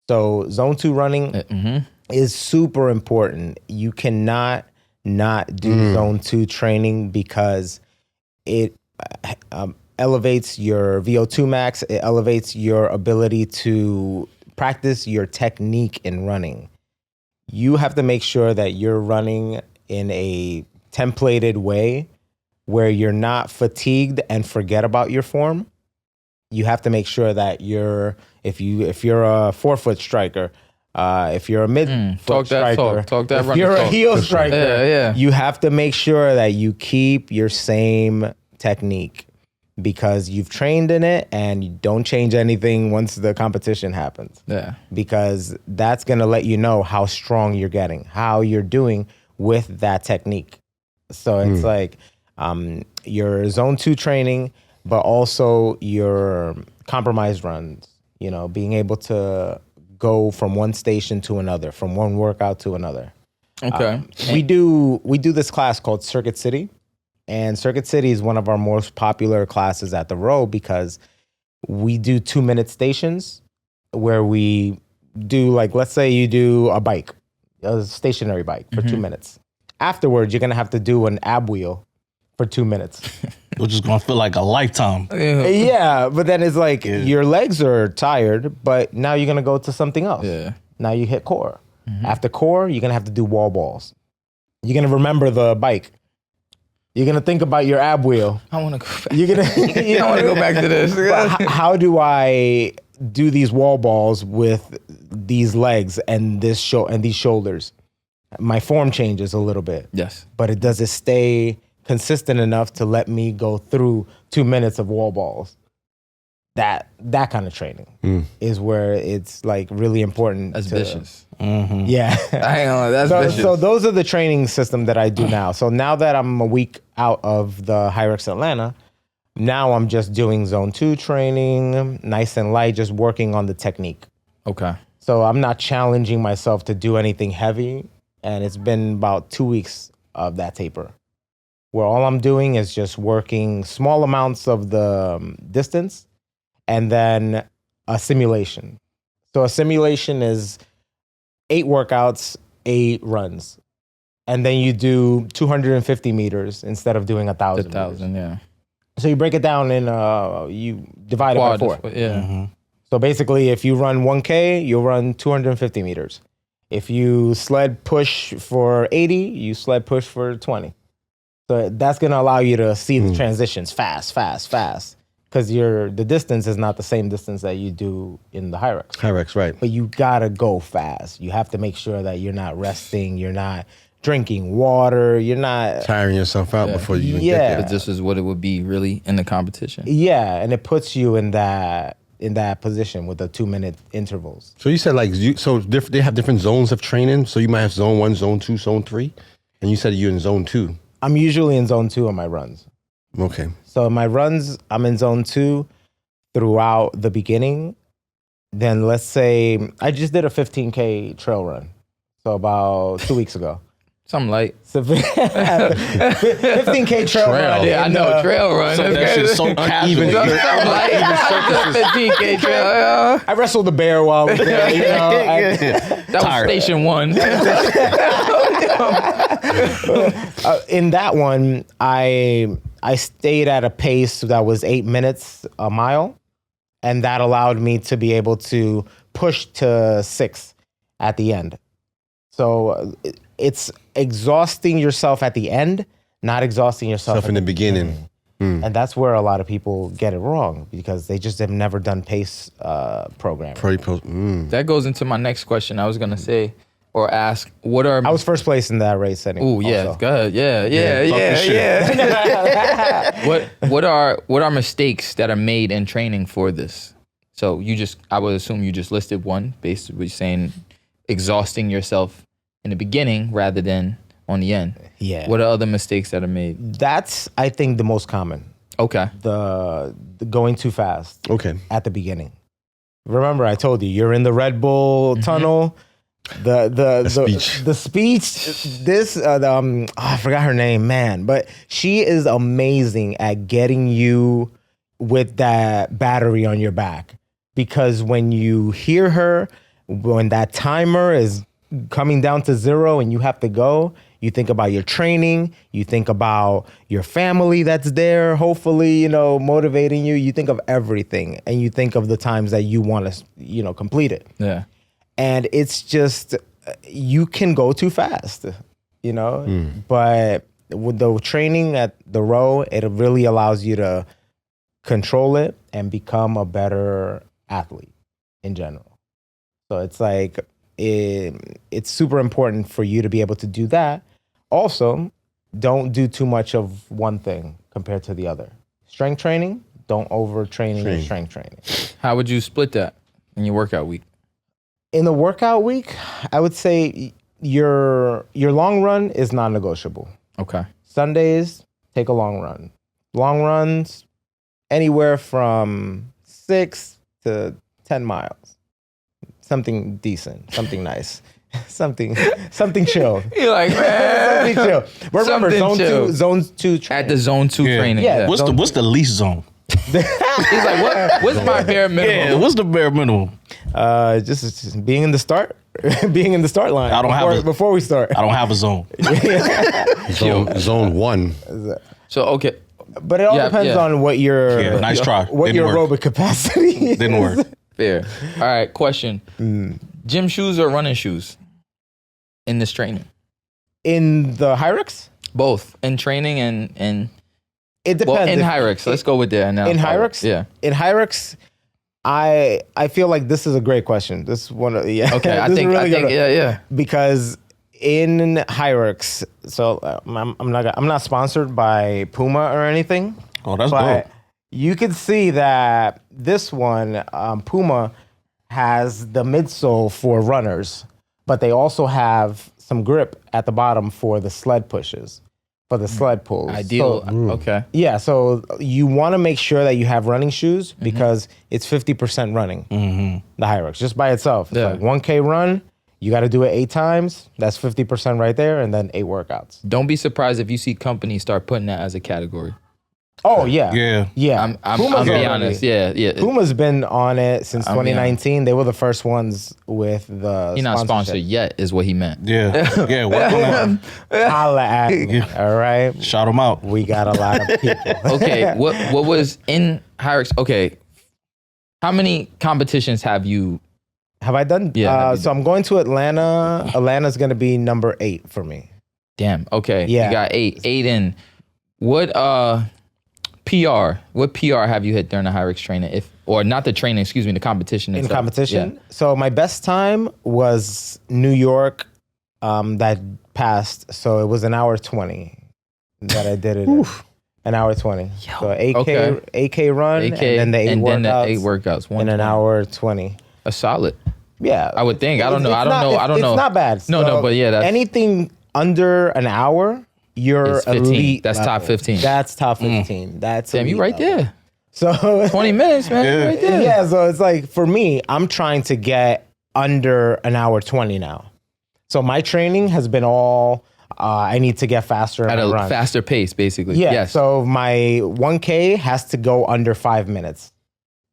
So zone 2 running is super important. You cannot not do zone 2 training because it elevates your VO2 max. It elevates your ability to practice your technique in running. You have to make sure that you're running in a templated way where you're not fatigued and forget about your form. You have to make sure that if you're a forefoot striker, if you're a mid-foot striker, if running you're a talk. heel striker, Yeah. you have to make sure that you keep your same technique because you've trained in it and you don't change anything once the competition happens. Yeah. Because that's going to let you know how strong you're getting, how you're doing with that technique. So it's like your zone 2 training, but also your compromised runs, being able to go from one station to another, from one workout to another. Okay. We do this class called Circuit City, and Circuit City is one of our most popular classes at the Row because we do 2-minute stations where we do, like, let's say you do a stationary bike for 2 minutes. Afterwards, you're gonna have to do an ab wheel for 2 minutes. Which is gonna feel like a lifetime. Yeah, but then it's like your legs are tired, but now you're gonna go to something else. Yeah. Now you hit core. After core, you're gonna have to do wall balls. You're gonna remember the bike. You're gonna think about your ab wheel. I want to go back. You're gonna. I want to go back to this. But how do I do these wall balls with these legs and these shoulders? My form changes a little bit. Yes. But does it stay consistent enough to let me go through 2 minutes of wall balls? That kind of training is where it's like really important. That's vicious. Yeah. I ain't gonna, that's vicious. So those are the training system that I do now. So now that I'm a week out of the HYROX Atlanta, now I'm just doing zone 2 training, nice and light, just working on the technique. Okay. So I'm not challenging myself to do anything heavy. And it's been about 2 weeks of that taper, where all I'm doing is just working small amounts of the distance and then a simulation. So a simulation is 8 workouts, 8 runs. And then you do 250 meters instead of doing 1,000 meters. 1,000, yeah. So you break it down in, you divide it by 4. Yeah. So basically, if you run 1K, you'll run 250 meters. If you sled push for 80, you sled push for 20. So that's going to allow you to see the transitions fast. because the distance is not the same distance that you do in the HYROX. HYROX, right. But you gotta go fast. You have to make sure that you're not resting, you're not drinking water, you're not Tiring yourself out before you even get Yeah. there. But this is what it would be really in the competition. Yeah, and it puts you in that position with the 2-minute intervals. So you said like they have different zones of training. So you might have zone 1, zone 2, zone 3, and you said you're in zone 2. I'm usually in zone 2 on my runs. Okay. So in my runs, I'm in zone 2 throughout the beginning. Then let's say I just did a 15K trail run. So about 2 weeks ago. Something light. So 15K trail run. Yeah, I know. Trail run. So that shit's so casual. Something light. 15K trail. Yeah. I wrestled the bear while I was there. You know, That was station 1. in that one, I stayed at a pace that was 8 minutes a mile, and that allowed me to be able to push to 6 at the end. So it's exhausting yourself at the end, not exhausting yourself Stuff in the beginning. And that's where a lot of people get it wrong because they just have never done pace programming. That goes into my next question. I was gonna say or ask, what are I was first place in that race anyway. Oh yeah, also. go ahead. Yeah. What are mistakes that are made in training for this? So I would assume you just listed one, basically saying exhausting yourself in the beginning rather than on the end. Yeah. What are other mistakes that are made? That's, I think, the most common. Okay. The going too fast. Okay. At the beginning. Remember, I told you, you're in the Red Bull tunnel. The speech. This I forgot her name, man, but she is amazing at getting you with that battery on your back. Because when you hear her, when that timer is coming down to 0 and you have to go, you think about your training, you think about your family that's there, hopefully, motivating you. You think of everything, and you think of the times that you want to, complete it. Yeah. And it's just, you can go too fast, but with the training at the row, it really allows you to control it and become a better athlete in general. So it's like, it's super important for you to be able to do that. Also, don't do too much of one thing compared to the other. Strength training, don't overtrain in strength training. How would you split that in your workout week? In the workout week, I would say your long run is non-negotiable. Okay. Sundays, take a long run. Long runs, anywhere from 6 to 10 miles. Something decent, something nice, something chill. You're like, man. Something chill. Remember, Something zone two training. At the zone 2 training. Yeah. What's the least zone? He's like, what's my bare minimum? Yeah, what's the bare minimum? Just being in the start, being in the start line. Before we start. I don't have a zone. Zone 1. So okay. But it all depends on what your nice try. What Didn't your work. aerobic capacity is. Didn't work. Fair. All right, question. Gym shoes or running shoes in this training? In the HYROX? Both. In training and It depends. well, in HYROX. Let's go with that now. In HYROX? Yeah. In HYROX, I feel like this is a great question. This is one of Okay, this I is think really good. yeah. Because in HYROX, so I'm not sponsored by Puma or anything. Oh, that's but dope. you can see that this one, Puma, has the midsole for runners, but they also have some grip at the bottom for the sled pushes, for the sled pulls. Ideal. So, Okay. yeah, so you want to make sure that you have running shoes because it's 50% running, the HYROX, just by itself. It's Yeah. like 1K run, you got to do it 8 times. That's 50% right there, and then 8 workouts. Don't be surprised if you see companies start putting that as a category. Oh, yeah. Yeah. I'm Puma's be already- honest. Yeah. Puma's been on it since I'll be 2019. They were the first ones with the You're not sponsorship. sponsored yet, is what he meant. Yeah. Yeah. Work on that. Holla at me, all right? Shout them out. We got a lot of people. Okay, what was in HYROX? Okay, how many competitions have you? Have I done? Yeah, So I'm going to Atlanta. Atlanta's going to be number 8 for me. Damn. Okay. Yeah. You got eight in. What PR. What PR have you hit during the HYROX training? Or not the training, excuse me, the competition In itself. competition. Yeah. So my best time was New York. That passed. So it was an hour 20 that I did it. In. An hour 20. So AK run, AK, and then the eight and workouts. then the 8 workouts. In an hour 20. A solid. Yeah. I would think. I don't know. It's not bad. No, but yeah, that's anything under an hour, you're It's 15. elite. That's top level. 15. That's top 15. That's damn, you elite right level. there. So 20 minutes, man. You right there. yeah, so it's like for me, I'm trying to get under an hour 20 now. So my training has been all I need to get faster At in a my run. faster pace, basically. Yeah. Yes. So my 1K has to go under 5 minutes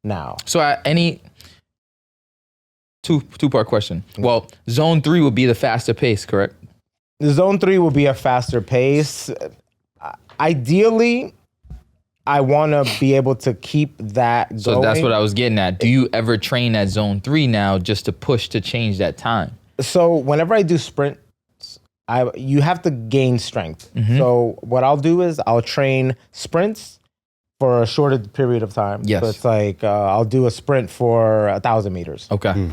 now. So at any two-part question. Well, zone 3 would be the faster pace, correct? The zone 3 will be a faster pace. Ideally, I want to be able to keep that going. So that's what I was getting at. Do you ever train at zone 3 now just to push to change that time? So whenever I do sprints, you have to gain strength. Mm-hmm. So what I'll do is I'll train sprints for a shorter period of time. Yes. So it's like I'll do a sprint for 1,000 meters. Okay.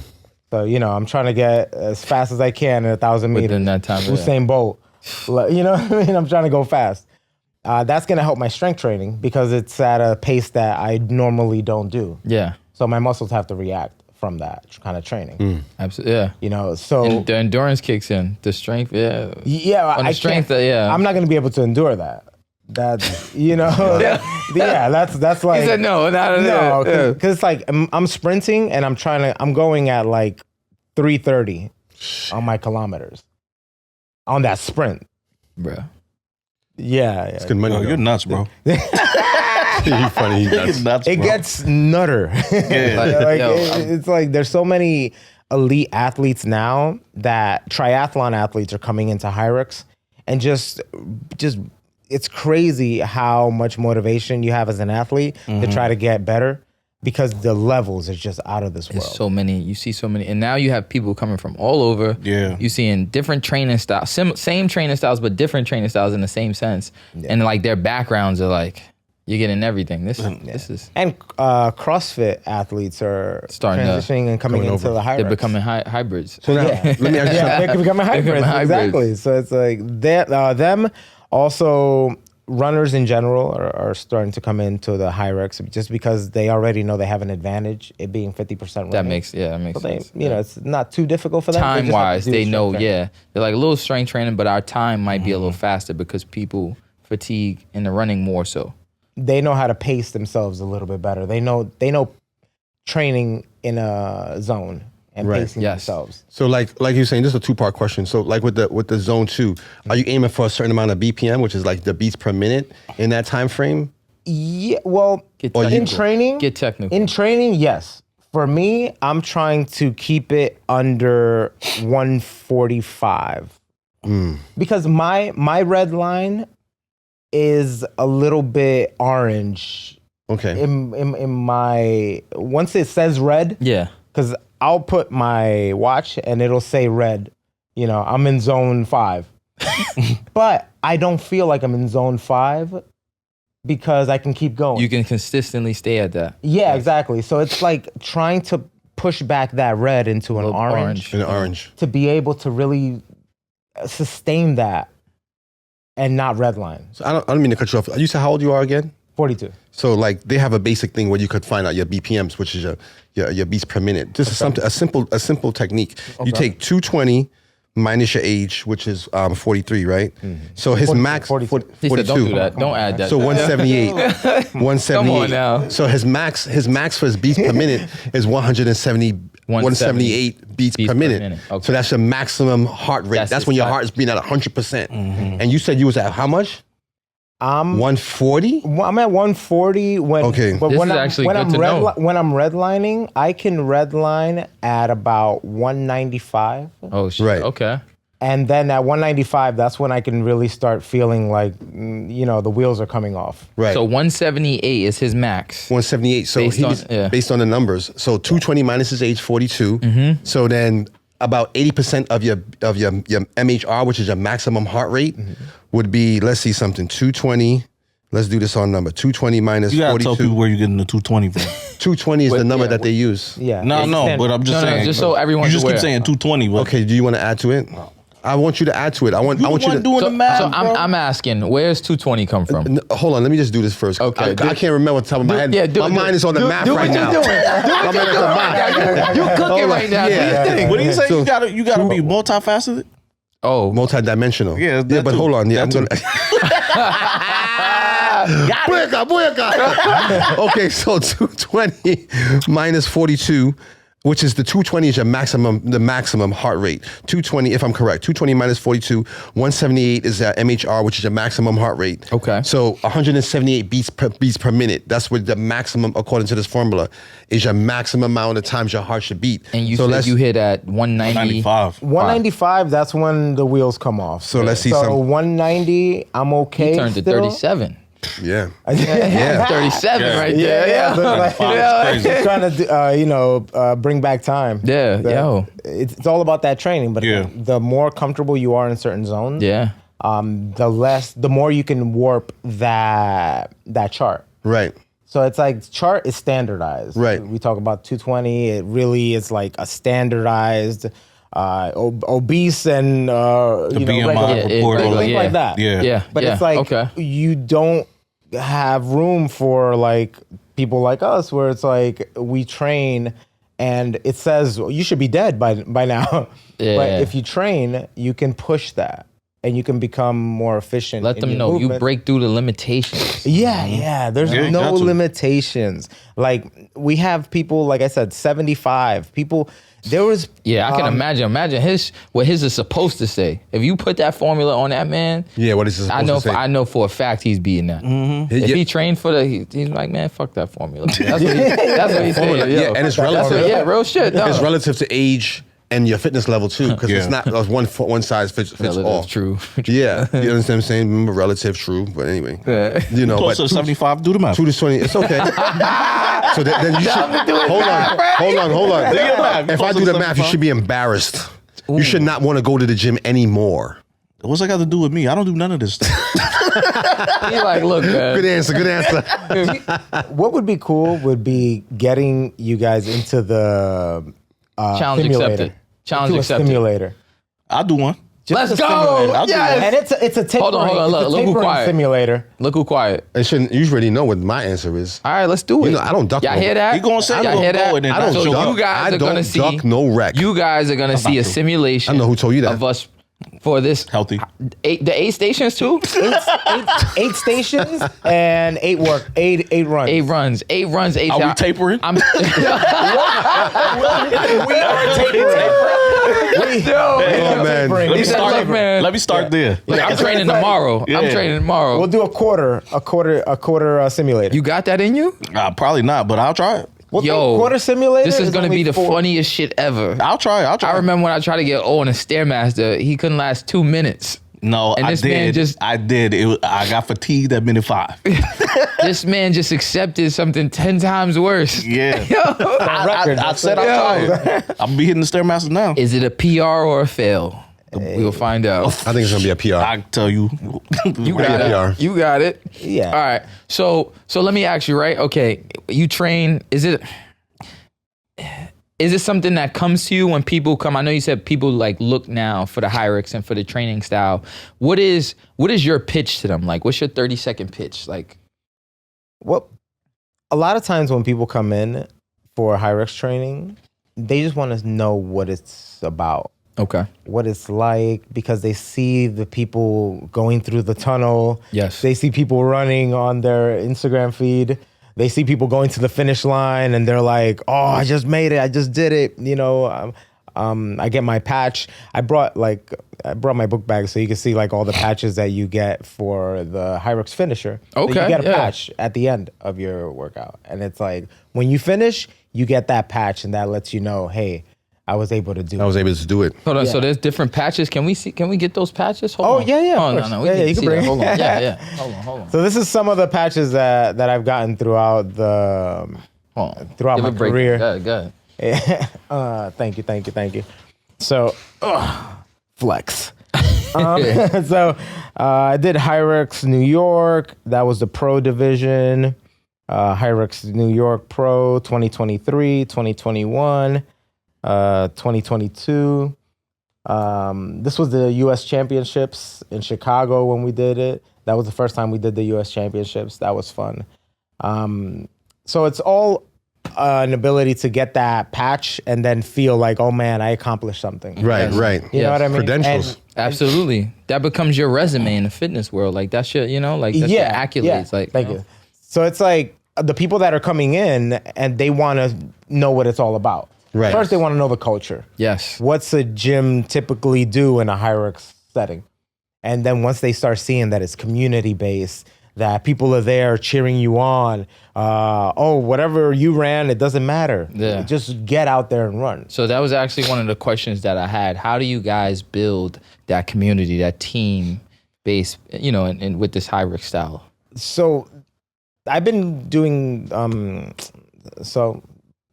So, I'm trying to get as fast as I can in 1,000 meters. Within that time, yeah. Usain Bolt. You know what I mean? I'm trying to go fast. That's going to help my strength training because it's at a pace that I normally don't do. Yeah. So my muscles have to react from that kind of training. Absolutely. Yeah. So And the endurance kicks in. The strength, yeah. yeah, On the I strength, can't, yeah. I'm not going to be able to endure that. That's, that's like. He said no. No, Yeah. because it's like I'm sprinting and I'm going at like 3:30 on my kilometers on that sprint. Bro. Yeah. It's good money. Yo, you're nuts, bro. You're funny. You're nuts, It bro. gets nutter. Like, yo, it's like there's so many elite athletes now that triathlon athletes are coming into HYROX and just it's crazy how much motivation you have as an athlete to try to get better because the levels is just out of this world. There's so many. You see so many. And now you have people coming from all over. Yeah. You seeing different training styles, same training styles, but different training styles in the same sense. And like their backgrounds are like, you're getting everything. This is, And CrossFit athletes are Starting to- transitioning and coming into the HYROX. they're becoming hybrids. So now, let me ask you Yeah, something. they're becoming hybrids. hybrids. Exactly. So it's like them. Also, runners in general are starting to come into the HYROX just because they already know they have an advantage, it being 50% running. That makes So they, sense. it's not too difficult for them. They just have to Time-wise, do they strength know, training. yeah. They're like a little strength training, but our time might be a little faster because people fatigue in the running more so. They know how to pace themselves a little bit better. They know training in a zone and Right. pacing Yes. themselves. So like you're saying, this is a 2-part question. So like with the zone 2, are you aiming for a certain amount of BPM, which is like the beats per minute in that time frame? Yeah, well, Get in technical. training, Get technical. In training, yes. For me, I'm trying to keep it under 145 because my red line is a little bit orange Okay. in my once it says red, Yeah. because I'll put my watch and it'll say red. I'm in zone 5, but I don't feel like I'm in zone 5 because I can keep going. You can consistently stay at that. Yeah, exactly. So it's like trying to push back that red into an Little orange In the orange. to be able to really sustain that and not redline. So I don't mean to cut you off. You said how old you are again? 42. So like they have a basic thing where you could find out your BPMs, which is your beats per minute. This is something a simple technique. You take 220 minus your age, which is 43, right? So his 42, max 42. He said, don't do that. Don't add that. So 178. 178. Come on now. So his max for his beats per minute is 178 beats per minute. Okay. So that's your maximum heart rate. That's That's his when your max. heart is beating at 100%. And you said you was at how much? I'm 140? I'm at 140 when Okay. but This when is I'm, actually when good I'm to know. when I'm redlining, I can redline at about 195. Oh, shit. Right. Okay. And then at 195, that's when I can really start feeling like the wheels are coming off. Right. So 178 is his max. 178. So Based on- yeah. based on the numbers. So 220 minus his age 42. So then about 80% of your MHR, which is your maximum heart rate, would be, let's see something, 220 Let's do this on number 220 minus You gotta 42. tell people where you're getting the 220 from. 220 is the number yeah, that they use. Yeah. No, but I'm just No, saying. just so everyone's You just aware. keep saying 220. But Okay, do you want to add to it? I want you to add to it. I want you to doing the math, So bro. I'm asking, where's 220 come from? Hold on, let me just do this first. Okay, I can't remember on top of my head. My mind is on the math do right what now. you're doing. Do what you're doing. You cooking right now. Yeah. Do your thing. What do you say? So- you gotta be multifaceted. Oh, Multi-dimensional. Yeah, that but too. hold on. Yeah, I'm That gonna. Booyaka. Okay, so 220 minus 42, which is the 220 is your the maximum heart rate. 220, if I'm correct, 220 minus 42, 178 is MHR, which is your maximum heart rate. Okay. So 178 beats per minute. That's what the maximum, according to this formula, is your maximum amount of times your heart should beat. and you so said you hit at 190. 95. 195, that's when the wheels come off. So let's see So some. 190, I'm okay. He turned to still. 37. Yeah. Yeah. 37 Yeah. right Yeah, there. yeah. So like, It's crazy. trying to, bring back time. Yeah, yo. It's all about that training. But Yeah. the more comfortable you are in certain zones, Yeah. the more you can warp that chart. Right. So it's like chart is standardized. Right. We talk about 220. It really is like a standardized, obese and The BMI regular, report. things yeah. like that. Yeah. Yeah. But yeah. it's like okay. you don't have room for like people like us where it's like we train and it says you should be dead by now. Yeah. But if you train, you can push that and you can become more efficient. Let in them your know you movement. break through the limitations. Yeah. There's Yeah, you no got to. limitations. Like we have people, like I said, 75 people. There was Yeah, I can imagine. Imagine what his is supposed to say. If you put that formula on that man, Yeah, what is this I supposed know. to say? I know for a fact he's beating that. If he trained for he's like, man, fuck that formula. That's what he's saying. Yeah, and it's relative. Yeah, real shit. No. It's relative to age and your fitness level too, because it's Yeah. not one size fits Relative, all. true. Yeah, you understand what I'm saying? Remember, relative, true, but anyway, you know, Close but to 75. Do the math. 2 to 20, it's okay. So then you should hold on. your math. If I do the math, you should be embarrassed. You should not want to go to the gym anymore. What's that got to do with me? I don't do none of this stuff. He's like, look, Good man. answer. what would be cool would be getting you guys into the Challenge simulator. accepted. Challenge Into a accepted. simulator. I'll do one. Let's a go. simulator. I'll do Yes. And it's a tapering, Hold on. it's a Look who tapering quiet. simulator. Look who quiet. You already know what my answer is. All right, let's do it. You know, I don't duck Y'all no- hear that? He gonna say Y'all he hear gonna that? go and then I don't So duck. you guys I are gonna don't see. duck no wreck. You guys are gonna see a to. simulation. I know who told you that. Of us for this Healthy. the 8 stations too. Eight stations and eight runs. 8 runs. 8 runs. 8 Are we shots. tapering? I'm. We are tapering. Oh, man. tapering. Let me He said, start. "Look, man." Let me start there. I'm training tomorrow. I'm Yeah. training tomorrow. We'll do a quarter simulator. You got that in you? Probably not, but I'll try it. We'll do Yo, a quarter simulator. This is gonna only be the 4 funniest shit ever. I'll try it. I remember when I tried to get on a Stairmaster, he couldn't last 2 minutes. No, And I this did. man just- I did. I got fatigued at minute 5. This man just accepted something 10 times worse. Yeah. record. I said I'll try it. I'll be hitting the Stairmaster now. Is it a PR or a fail? We'll find out. I think it's gonna be a PR. I tell you. You Yeah, got it. PR. You got it. Yeah. All right. So let me ask you, right? Okay, you train. Is it something that comes to you when people come? I know you said people like look now for the HYROX and for the training style. What is your pitch to them? Like, what's your 30-second pitch? Like, Well, a lot of times when people come in for HYROX training, they just want to know what it's about, okay, what it's like, because they see the people going through the tunnel. Yes. They see people running on their Instagram feed. They see people going to the finish line and they're like, oh, I just made it. I just did it. You know, I get my patch. I brought my book bag so you can see like all the patches that you get for the HYROX finisher. So Okay, you get a yeah. patch at the end of your workout. And it's like, when you finish, you get that patch and that lets you know, hey, I was able to do I it. was able to do it. hold on. Yeah. So there's different patches. Can we get those patches? Hold Oh, on. yeah, yeah, of Oh course. no, we Yeah, can yeah, you can see bring that. it. Hold on. Yeah. Hold on. So this is some of the patches that I've gotten throughout the Hold on. throughout Give my a break. career. Go ahead. Thank you. So, flex. So I did HYROX New York. That was the pro division. HYROX New York Pro 2023, 2021, 2022. This was the U.S. Championships in Chicago when we did it. That was the first time we did the U.S. Championships. That was fun. So it's all an ability to get that patch and then feel like, oh man, I accomplished something. Right, right. You know what I mean? Credentials. Absolutely. That becomes your resume in the fitness world. Like that's your, like that's your accolades. Like, thank you. So it's like the people that are coming in and they want to know what it's all about. Right. First, they want to know the culture. Yes. What's a gym typically do in a HYROX setting? And then once they start seeing that it's community based, that people are there cheering you on, whatever you ran, it doesn't matter. Yeah. Just get out there and run. So that was actually one of the questions that I had. How do you guys build that community, that team base, and with this HYROX style? So I've been doing, so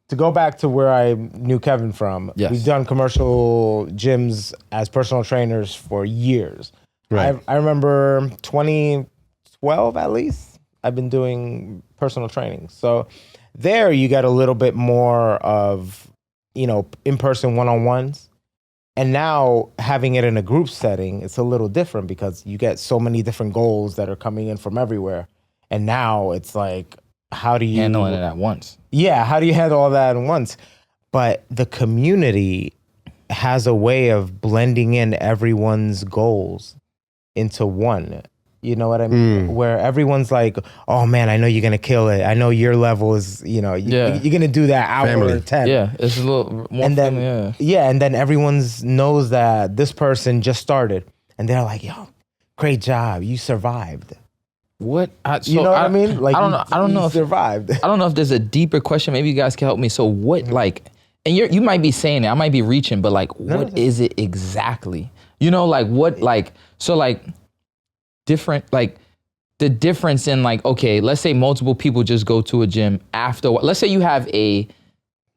to go back to where I knew Kevin from, Yes. we've done commercial gyms as personal trainers for years. Right. I remember 2012 at least, I've been doing personal training. So there you get a little bit more of, in-person one-on-ones. And now having it in a group setting, it's a little different because you get so many different goals that are coming in from everywhere. And now it's like, how do you Handling it at once. Yeah, how do you handle all that at once? But the community has a way of blending in everyone's goals into one. You know what I mean? Where everyone's like, oh man, I know you're going to kill it. I know your level is, you're going to do that hour Family. or 10. Yeah, it's a little more And then, family, and then everyone's knows that this person just started. And they're like, yo, great job. You survived. What? You know what I mean? Like, I don't know. I don't know you if survived. I don't know if there's a deeper question. Maybe you guys can help me. So what, and you might be saying it. I might be reaching, but what is it exactly? Different, the difference in okay, let's say multiple people just go to a gym after. Let's say you have a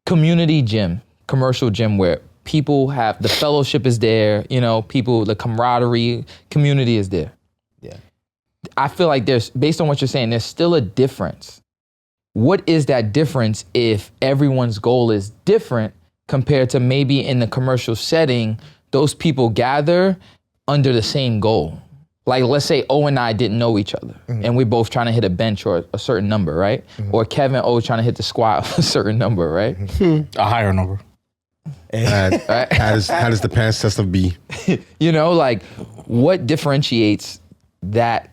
community gym, commercial gym where people have the fellowship is there. People, the camaraderie, community is there. Yeah. I feel like based on what you're saying, there's still a difference. What is that difference if everyone's goal is different compared to maybe in the commercial setting, those people gather under the same goal? Like, let's say O and I didn't know each other and we're both trying to hit a bench or a certain number, right? Or Kevin O trying to hit the squat a certain number, right? A higher number. How does the pants system be? What differentiates that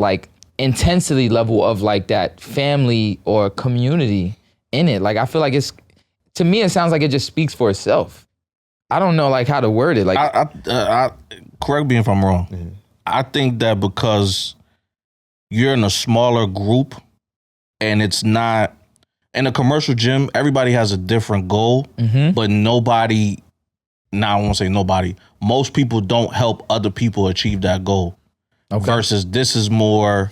intensity level of that family or community in it? I feel like to me, it sounds like it just speaks for itself. I don't know how to word it. I correct me if I'm wrong. I think that because you're in a smaller group and it's not in a commercial gym, everybody has a different goal, but nobody, I won't say nobody, most people don't help other people achieve that goal. Okay. Versus this is more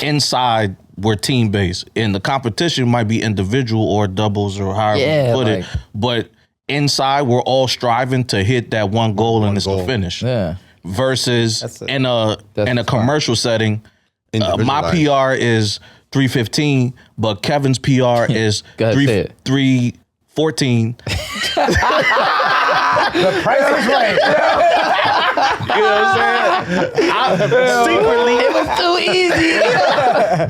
inside, we're team based. And the competition might be individual or doubles or however you put it. But inside, we're all striving to hit that one goal and it's a finish. Yeah. Versus in a commercial setting, my PR is 315, but Kevin's PR is 314. The price is right. You know what I'm saying? Secretly, It was too easy.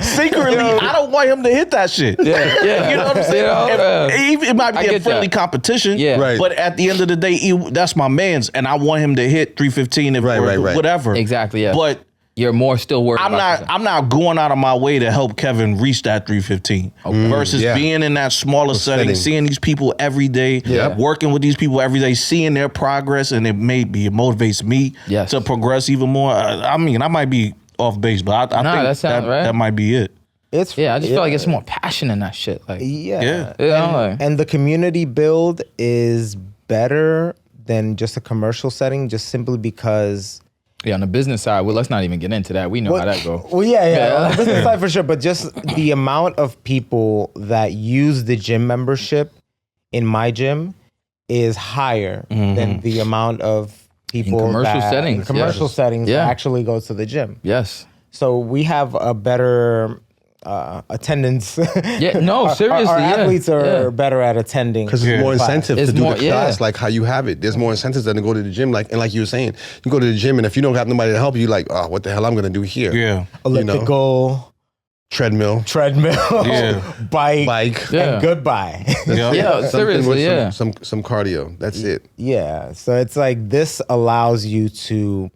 secretly, I don't want him to hit that shit. Yeah. You know what I'm saying? It might be a friendly competition, Yeah. but at the end of the day, that's my man's, and I want him to hit 315 or whatever. Exactly, yeah. But you're more still worried I'm not going out of my way to help Kevin reach that 315 versus being in that smaller setting, seeing these people every day, working with these people every day, seeing their progress, and it motivates me to progress even more. I might be off base, but I think that might be it. I just feel like it's more passion in that shit. And the community build is better than just a commercial setting, just simply because. Yeah, on the business side, let's not even get into that. We know how that goes. Well, on the business side for sure, but just the amount of people that use the gym membership in my gym is higher than the amount of people commercial settings, in commercial yes. settings Yeah. actually go to the gym. Yes. So we have a better attendance. Yeah. No, seriously. Our yeah. athletes are Yeah. better at attending. Because there's more class. incentive It's to do more- the class yeah. like how you have it. There's more incentives than to go to the gym. Like you were saying, you go to the gym and if you don't have nobody to help you, like, oh, what the hell I'm gonna do here? Yeah. Elliptical, Treadmill, treadmill, Yeah. bike, Yeah. and goodbye. Yeah. Yeah. Something Seriously. with Yeah. some cardio. That's it. Yeah. So it's like this allows you to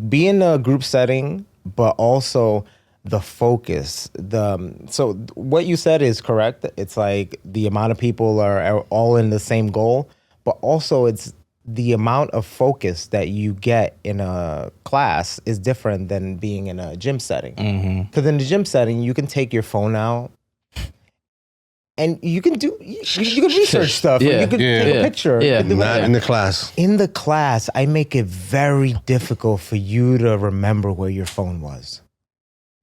be in a group setting, but also the focus. So what you said is correct. It's like the amount of people are all in the same goal, but also it's the amount of focus that you get in a class is different than being in a gym setting. Because in the gym setting, you can take your phone out. And you can research stuff. Yeah. You can Yeah. take a Yeah. picture. Yeah. You can do Not it. in the class. In the class, I make it very difficult for you to remember where your phone was.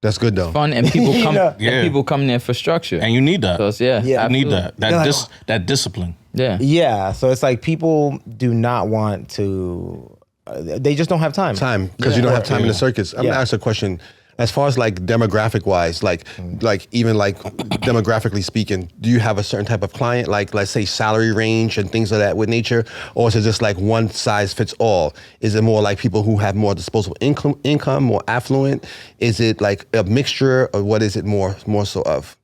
That's good though. Fun and people come. know? Yeah. And people come there for structure. And you need that. So it's, yeah. Yeah. You need absolutely. that. You're like, That discipline. Yeah. Yeah, so it's like people do not want to. They just don't have time. Time because you don't have time in the circuits. I'm Yeah. gonna ask a question. As far as like demographic wise, like even like demographically speaking, do you have a certain type of client, like let's say salary range and things of that with nature, or is it just like one size fits all? Is it more like people who have more disposable income, more affluent? Is it like a mixture, or what is it more so of?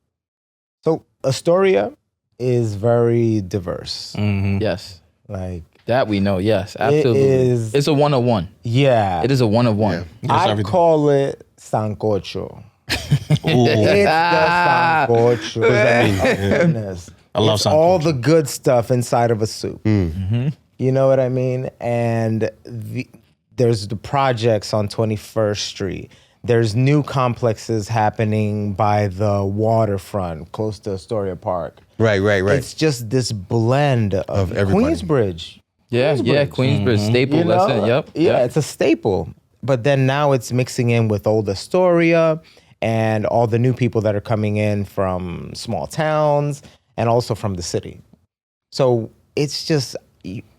So Astoria is very diverse. Yes. Like, That we know. Yes. Absolutely. is- It's a 101. yeah, It is a 101. That's I everything. call it sancocho. Ooh. It's the sancocho. What does that mean? Goodness. I love It's all sancocho. the good stuff inside of a soup. You know what I mean? And there's the projects on 21st Street. There's new complexes happening by the waterfront, close to Astoria Park. Right. It's just this blend of everybody. Queensbridge. Yeah. Yeah. Queensbridge staple. You That's know? it. Yep. Yeah, Yep. it's a staple. But then now it's mixing in with old Astoria and all the new people that are coming in from small towns and also from the city. So it's just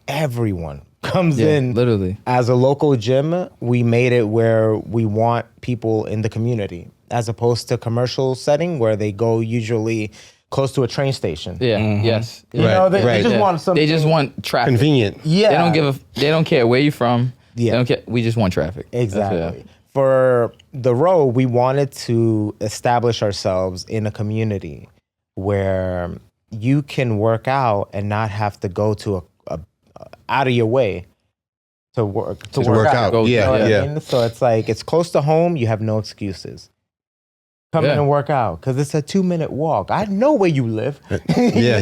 everyone comes Yeah, in. literally. As a local gym, we made it where we want people in the community as opposed to commercial setting where they go usually close to a train station. Yeah. Yes. You know, they right. just Yeah. want something. They just want traffic. Convenient. Yeah. They don't care where you're from. Yeah. They don't care. We just want traffic. That's it. Exactly. For the row, we wanted to establish ourselves in a community where you can work out and not have to go to a out of your way to work work out. Go- Yeah, You know what I yeah. mean? So it's like it's close to home. You have no excuses. Come in Yeah. and work out because it's a 2-minute walk. I know where you live. Yeah,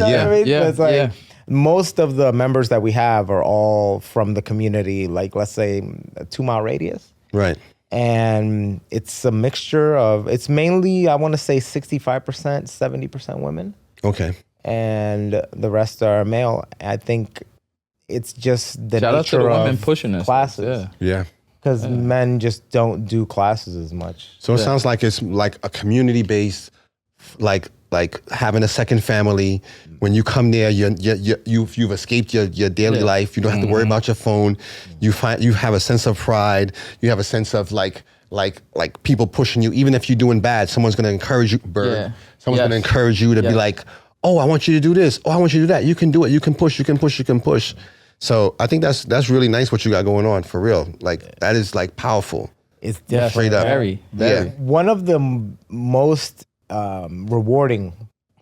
What I mean? Yeah, So it's like yeah. most of the members that we have are all from the community. Like let's say a 2-mile radius. Right. And it's a mixture of, it's mainly, I want to say 65%, 70% women, Okay. and the rest are male. I think it's just the Shout out to nature the women of pushing us. classes. Yeah. Yeah. Because men just don't do classes as much. So it sounds like it's like a community based, like having a second family. When you come there, you've escaped your daily Yeah. life. You don't have to worry about your phone. You have a sense of pride. You have a sense of like people pushing you. Even if you're doing bad, someone's going to encourage you. Yeah. Someone's Yes. going to encourage you to be Yes. like, oh, I want you to do this. Oh, I want you to do that. You can do it. You can push. You can push. You can push. So I think that's really nice what you got going on for real. Like that is like powerful. It's Yeah. different. Straight up. Very. Yeah. One of the most rewarding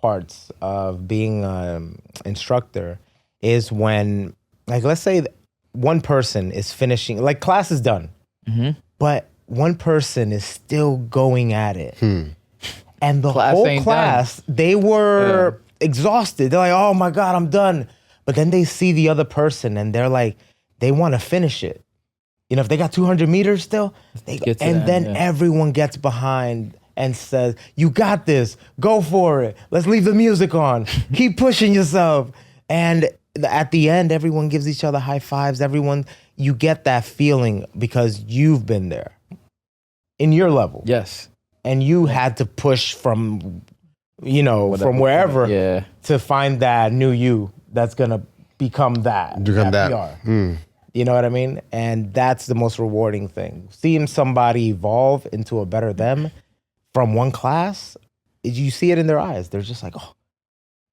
parts of being an instructor is when, like, let's say one person is finishing, like, class is done, but one person is still going at it. And the Class whole ain't class, they were exhausted. They're like, oh my God, I'm done. But then they see the other person and they're like, they want to finish it. You know, if they got 200 meters still, Get to and the then end, yeah. everyone gets behind and says, you got this, go for it. Let's leave the music on. Keep pushing yourself. And at the end, everyone gives each other high fives. Everyone, you get that feeling because you've been there in your level. Yes. And you had to push from, you know, from wherever Yeah. to find that new you that's going to become that. Become that. PR. You know what I mean? And that's the most rewarding thing. Seeing somebody evolve into a better them from one class, you see it in their eyes. They're just like, oh.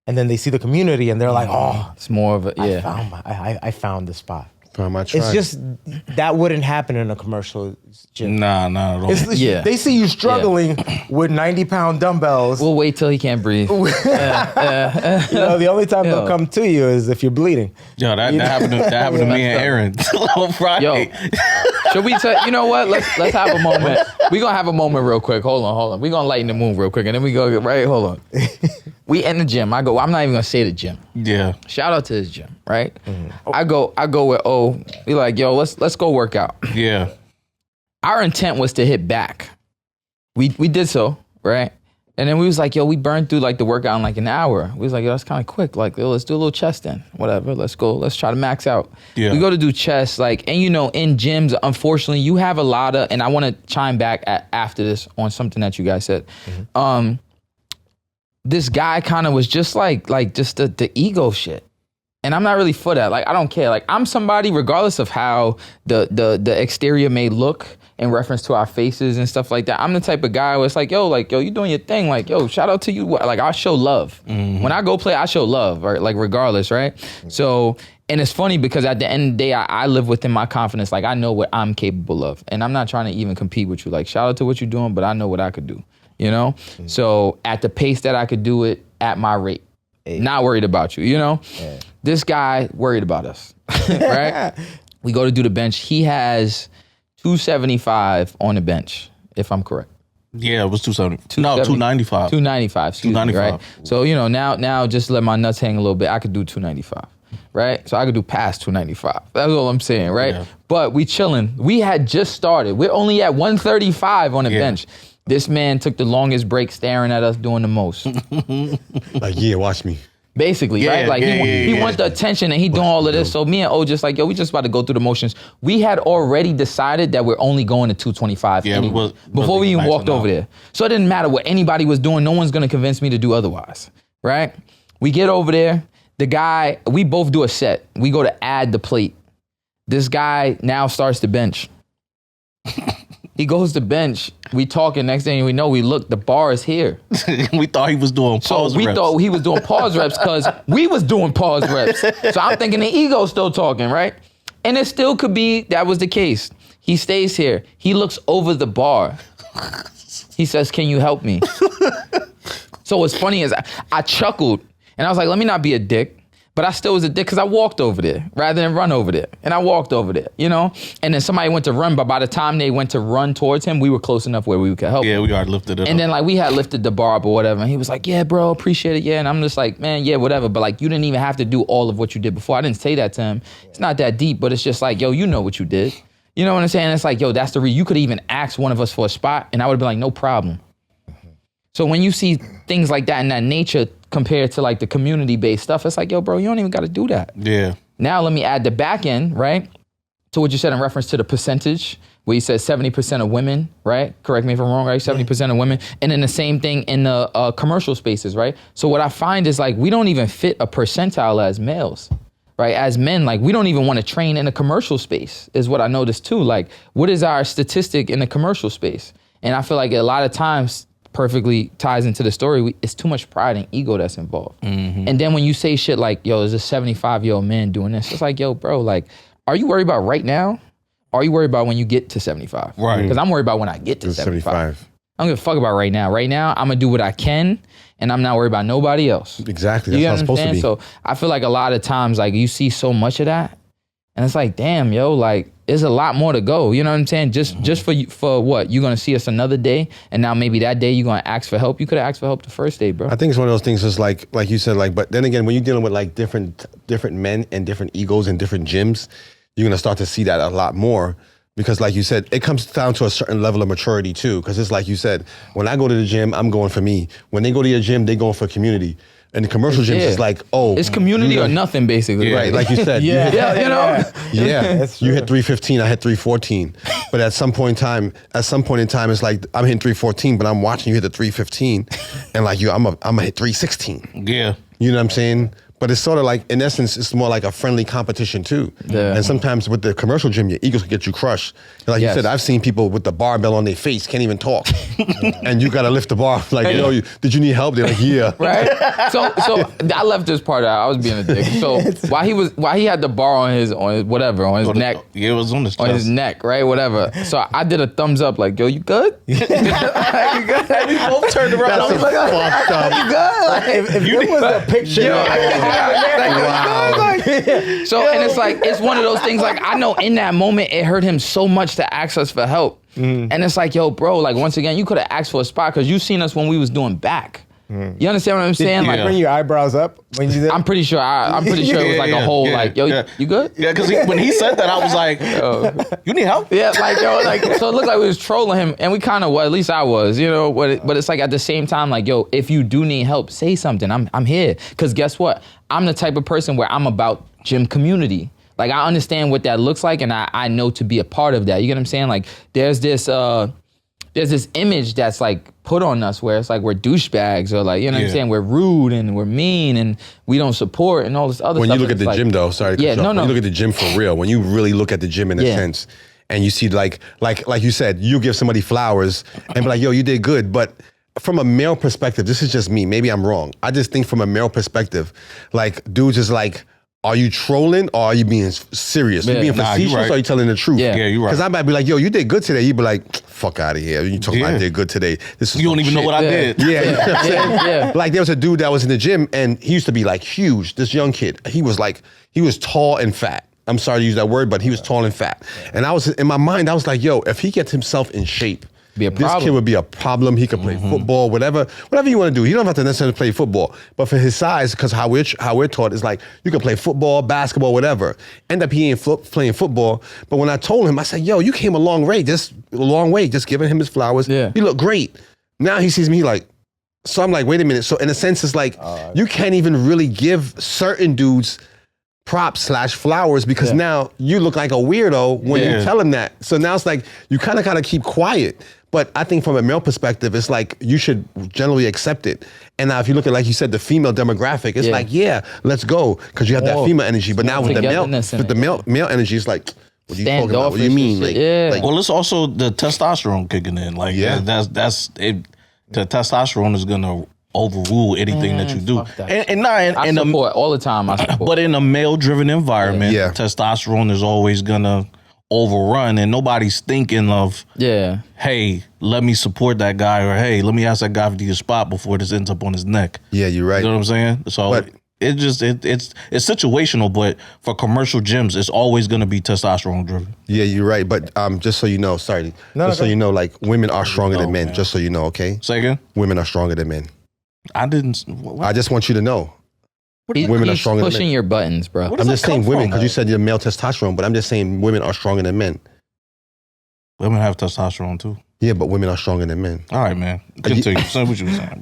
And then they see the community and they're like, oh. It's more of a, I found the spot. Found my tribe. It's just, that wouldn't happen in a commercial gym. Nah, not at all. They see you struggling with 90-pound dumbbells. We'll wait till he can't breathe. You know, the only time they'll come to you is if you're bleeding. Yo, that happened to me and Aaron on Friday. Should we you know what? Let's have a moment. We're going to have a moment real quick. Hold on. We're going to lighten the mood real quick. And then we go, right, hold on. We in the gym. I'm not even going to say the gym. Yeah. Shout out to this gym, right? Mm-hmm. I go with O. We like, yo, let's go work out. Yeah. Our intent was to hit back. We did so, right? And then we was like, yo, we burned through like the workout in like an hour. We was like, yo, that's kind of quick. Like, yo, let's do a little chest then. Whatever, let's go. Let's try to max out. Yeah. We go to do chest, like, and you know, in gyms, unfortunately, you have a lot of, and I want to chime back after this on something that you guys said. Mm-hmm. This guy kind of was just like just the ego shit. And I'm not really for that. Like, I don't care. Like, I'm somebody, regardless of how the exterior may look in reference to our faces and stuff like that. I'm the type of guy where it's like, yo, you doing your thing. Like, yo, shout out to you. Like, I show love. Mm-hmm. When I go play, I show love, right? Like, regardless, right? Mm-hmm. So, and it's funny because at the end of the day, I live within my confidence. Like, I know what I'm capable of. And I'm not trying to even compete with you. Like, shout out to what you're doing, but I know what I could do, you know? Mm-hmm. So, at the pace that I could do it at my rate. Hey. Not worried about you, you know? Yeah. This guy worried about us, right? We go to do the bench. He has 275 on the bench, if I'm correct. Yeah, it was 270. No, 295. 295, excuse 295. Me, right? So, you know, now just let my nuts hang a little bit. I could do 295, right? So I could do past 295. That's all I'm saying, right? Yeah. But we chilling. We had just started. We're only at 135 on the bench. This man took the longest break staring at us doing the most. Like, yeah, watch me. Basically, right? Like, he wants the attention and he doing all of this. So me and O just like, yo, we just about to go through the motions. We had already decided that we're only going to 225 anyway, before we even walked over there. So it didn't matter what anybody was doing. No one's going to convince me to do otherwise, right? We get over there. The guy, we both do a set. We go to add the plate. This guy now starts to bench. He goes to bench. We talking. Next thing we know, we look. The bar is here. We thought he was doing pause reps. We thought he was doing pause reps because we was doing pause reps. So I'm thinking the ego's still talking, right? And it still could be that was the case. He stays here. He looks over the bar. He says, "Can you help me?" So what's funny is I chuckled and I was like, "Let me not be a dick." But I still was a dick because I walked over there rather than run over there. And I walked over there, you know? And then somebody went to run, but by the time they went to run towards him, we were close enough where we could help him. Yeah, we already lifted it up. And then like we had lifted the bar up or whatever. And he was like, yeah, bro, appreciate it. Yeah. And I'm just like, man, yeah, whatever. But like, you didn't even have to do all of what you did before. I didn't say that to him. It's not that deep, but it's just like, yo, you know what you did. You know what I'm saying? It's like, yo, that's the reason. You could even ask one of us for a spot and I would have been like, no problem. So when you see things like that in that nature compared to like the community-based stuff, it's like, yo, bro, you don't even got to do that. Yeah. Now let me add the back end, right? To what you said in reference to the percentage, where you said 70% of women, right? Correct me if I'm wrong, right? 70% of women. And then the same thing in the commercial spaces, right? So what I find is like, we don't even fit a percentile as males, right? As men, like we don't even want to train in a commercial space is what I noticed too. Like, what is our statistic in the commercial space? And I feel like a lot of times, perfectly ties into the story, it's too much pride and ego that's involved. Mm-hmm. And then when you say shit like, yo, there's a 75-year-old man doing this, it's like, yo, bro, like, are you worried about right now? Or are you worried about when you get to 75? Right. Because I'm worried about when I get to 75. I don't give a fuck about right now. Right now, I'm going to do what I can, and I'm not worried about nobody else. Exactly. That's how it's supposed to be. So I feel like a lot of times, like, you see so much of that, and it's like, damn, yo, like, there's a lot more to go. You know what I'm saying? Just for you, for what? You're going to see us another day, and now maybe that day you're going to ask for help. You could have asked for help the first day, bro. I think it's one of those things just like you said, like, but then again, when you're dealing with like different men and different egos and different gyms, you're going to start to see that a lot more. Because like you said, it comes down to a certain level of maturity too. Because it's like you said, when I go to the gym, I'm going for me. When they go to your gym, they going for community. And the commercial gyms is like, oh. It's community or nothing, basically. Right, like you said. Yeah, you know? Yeah, you hit 315, I hit 314. But at some point in time, it's like, I'm hitting 314, but I'm watching you hit the 315. And like, I'm gonna hit 316. Yeah. You know what I'm saying? But it's sort of like, in essence, it's more like a friendly competition too. Yeah. And sometimes with the commercial gym, your egos can get you crushed. Like Yes. you said, I've seen people with the barbell on their face, can't even talk. And you got to lift the bar. Like, did you need help? They're like, yeah. Right. So I left this part out. I was being a dick. So while he had the bar on his neck. Yeah, it was on his On his chest. neck, right? Whatever. So I did a thumbs up, like, yo, you good? You good? And we both turned around. I was like, Fucked up. you good? Like, If there was a picture, So, and it's one of those things, like, I know in that moment, it hurt him so much to ask us for help. And it's like, yo, bro, like, once again, you could have asked for a spot because you seen us when we was doing back. You understand what I'm saying? Did Like, you bring your eyebrows up when you did? I'm pretty sure it was like a whole, like, yo, you good? Yeah, because when he said that, I was like, you need help? Yeah, like, yo, like, so it looked like we was trolling him, and we kind of, at least I was, but it's like at the same time, like, yo, if you do need help, say something. I'm here. Because guess what? I'm the type of person where I'm about gym community. Like, I understand what that looks like, and I know to be a part of that. You get what I'm saying? Like, there's this image that's like put on us where it's like we're douchebags or like, you know what I'm saying? We're rude and we're mean and we don't support and all this other When stuff. you look at the gym though, sorry to cut you off. When you look at the gym for real, when you really look at the gym in a sense, and you see like you said, you give somebody flowers and be like, yo, you did good. But from a male perspective, this is just me, maybe I'm wrong. I just think from a male perspective, like dudes is like, are you trolling or are you being serious? You being facetious or are you telling the truth? Yeah, you're right. Because I might be like, yo, you did good today. You'd be like, fuck out of here. You talking about I did good today. This is You don't even know what I did. Yeah, you know what I'm saying? Yeah. Like there was a dude that was in the gym and he used to be like huge, this young kid. He was tall and fat. I'm sorry to use that word, but he was tall and fat. And I was, in my mind, I was like, yo, if he gets himself in shape, this kid would be a problem. He could play football, whatever you want to do. You don't have to necessarily play football, but for his size, because how we're taught is like you can play football, basketball, whatever. End up he ain't playing football. But when I told him, I said, "Yo, you came a long way. Just giving him his flowers. Yeah. You look great." Now he sees me like, so I'm like, wait a minute. So in a sense, it's like you can't even really give certain dudes props / flowers because now you look like a weirdo when you tell him that. So now it's like you kind of gotta keep quiet. But I think from a male perspective, it's like you should generally accept it. And now if you look at, like you said, the female demographic, it's like, let's go. Because you have that female energy. But now with the male energy, it's like, what are you talking about? What do you mean? Like, Well, it's also the testosterone kicking in. Like, that's it. The testosterone is gonna overrule anything that you do. I support all the time. But in a male-driven environment, testosterone is always gonna overrun, and nobody's thinking of, hey, let me support that guy, or hey, let me ask that guy for the spot before this ends up on his neck. Yeah, you're right. You know what I'm saying? So it's situational, but for commercial gyms, it's always gonna be testosterone driven. Yeah, you're right. But just so you know, you know, like women are stronger than men. Man. Just so you know, okay? Say again? Women are stronger than men. I didn't. I just want you to know. Women are stronger than men. Pushing your buttons, bro. I'm just saying women, because you said you're male testosterone, but I'm just saying women are stronger than men. Women have testosterone too. Yeah, but women are stronger than men. All right, man. Continue. Say what you were saying.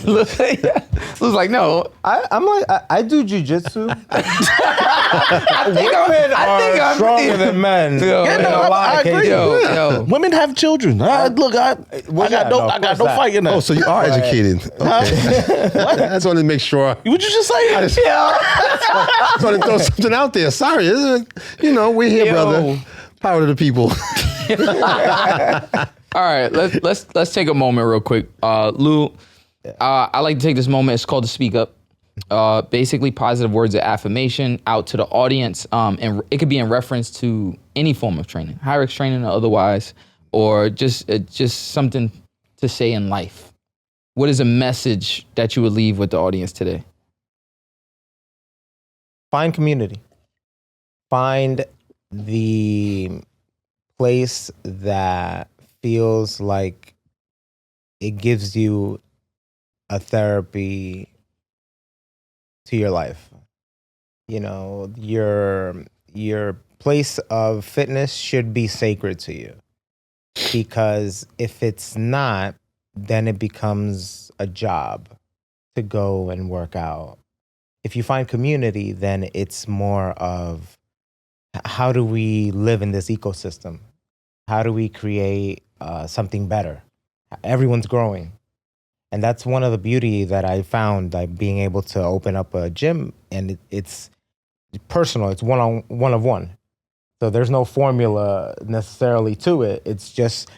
Looks like, no. I do jujitsu. I think I'm stronger than men. I agree. Yo. Women have children. I got no fight in that. Oh, so you are educated. Okay. I just wanted to make sure. What'd you just say? I just wanted to throw something out there. Sorry. You know, we're here, brother. Power to the people. All right, let's take a moment real quick. Lou, I like to take this moment. It's called to speak up. Basically, positive words of affirmation out to the audience, and it could be in reference to any form of training, HYROX training or otherwise, or just something to say in life. What is a message that you would leave with the audience today? Find community. Find the place that feels like it gives you a therapy to your life. You know, your place of fitness should be sacred to you, because if it's not, then it becomes a job to go and work out. If you find community, then it's more of, how do we live in this ecosystem? How do we create something better? Everyone's growing. And that's one of the beauty that I found, like being able to open up a gym, and it's personal. It's one of one. So there's no formula necessarily to it. It's just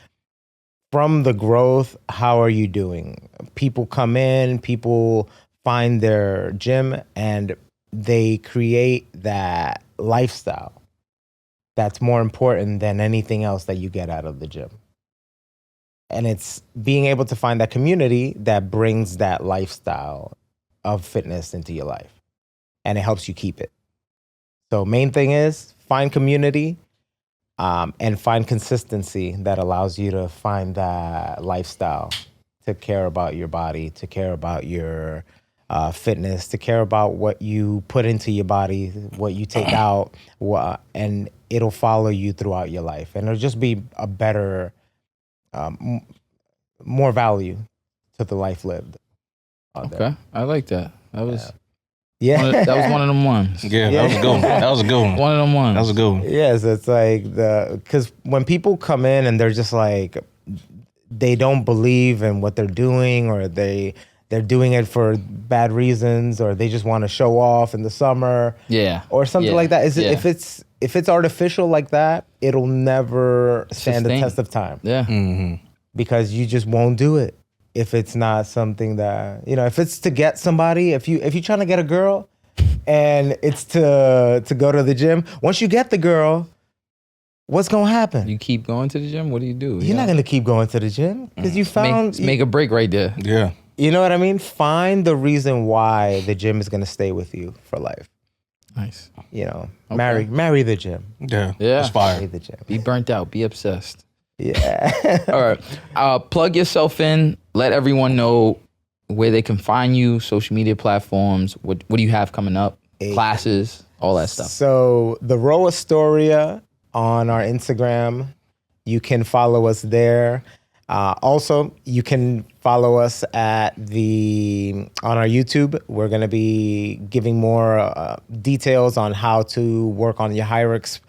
from the growth, how are you doing? People come in, people find their gym, and they create that lifestyle that's more important than anything else that you get out of the gym. And it's being able to find that community that brings that lifestyle of fitness into your life. And it helps you keep it. So main thing is find community and find consistency that allows you to find that lifestyle, to care about your body, to care about your fitness, to care about what you put into your body, what you take out, and it'll follow you throughout your life. And it'll just be a better, more value to the life lived. Okay, I like that. That was Yeah. that was one of them ones. Yeah, that was a good one. That was a good one. One of them ones. That was a good one. Yes, it's like because when people come in and they're just like, they don't believe in what they're doing, or they're doing it for bad reasons, or they just want to show off in the summer, or something like that. If it's artificial like that, it'll never stand the test of time. Yeah. Mm-hmm. Because you just won't do it if it's not something that, if it's to get somebody, if you're trying to get a girl and it's to go to the gym, once you get the girl, what's going to happen? You keep going to the gym? What do you do? You're not going to keep going to the gym because you found... Make a break right there. Yeah. You know what I mean? Find the reason why the gym is going to stay with you for life. Nice. Marry the gym. Yeah. Yeah. It's fire. Marry the gym. Be burnt out. Be obsessed. Yeah. All right. Plug yourself in. Let everyone know where they can find you, social media platforms. What do you have coming up? Classes, all that stuff. So the Row Astoria on our Instagram, you can follow us there. Also, you can follow us on our YouTube. We're going to be giving more details on how to work on your HYROX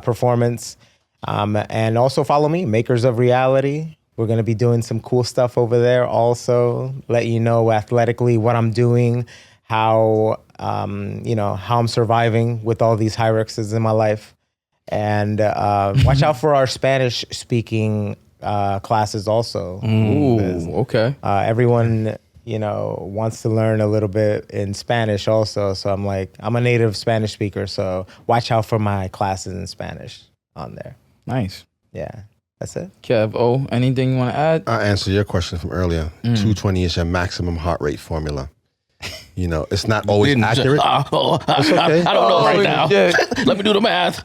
performance. And also follow me, Makers of Reality. We're going to be doing some cool stuff over there. Also, let you know athletically what I'm doing, how I'm surviving with all these HYROXs in my life. And watch out for our Spanish speaking classes also. Ooh, okay. Everyone, wants to learn a little bit in Spanish also. So I'm a native Spanish speaker. So watch out for my classes in Spanish on there. Nice. Yeah, that's it. Kev, anything you want to add? I answered your question from earlier. 220 is your maximum heart rate formula. It's not always accurate. It's okay. I don't know right now. Let me do the math.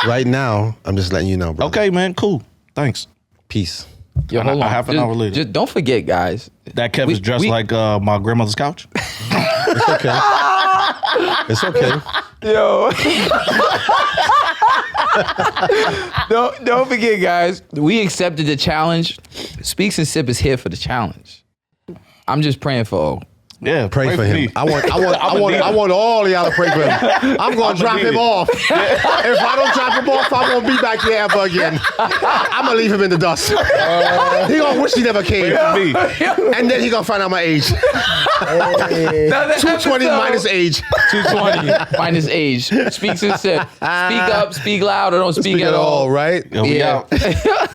Right now, I'm just letting you know, bro. Okay, man. Cool. Thanks. Peace. Yo, hold on. Half an hour later. Just don't forget, guys. That Kev is dressed like my grandmother's couch. It's okay. It's okay. Yo. Don't forget, guys. We accepted the challenge. Speaks and Sip is here for the challenge. I'm just praying for O. Yeah, Pray for him. me. I want all y'all to pray for him. I'm gonna drop him off. If I don't drop him off, I won't be back here ever again. I'm gonna leave him in the dust. He gonna wish he never came. Me. And then he gonna find out my age. 220 minus age. 220 minus age. Speaks and Sip. Speak up, speak loud, or don't speak at all. Right? Yo, we out.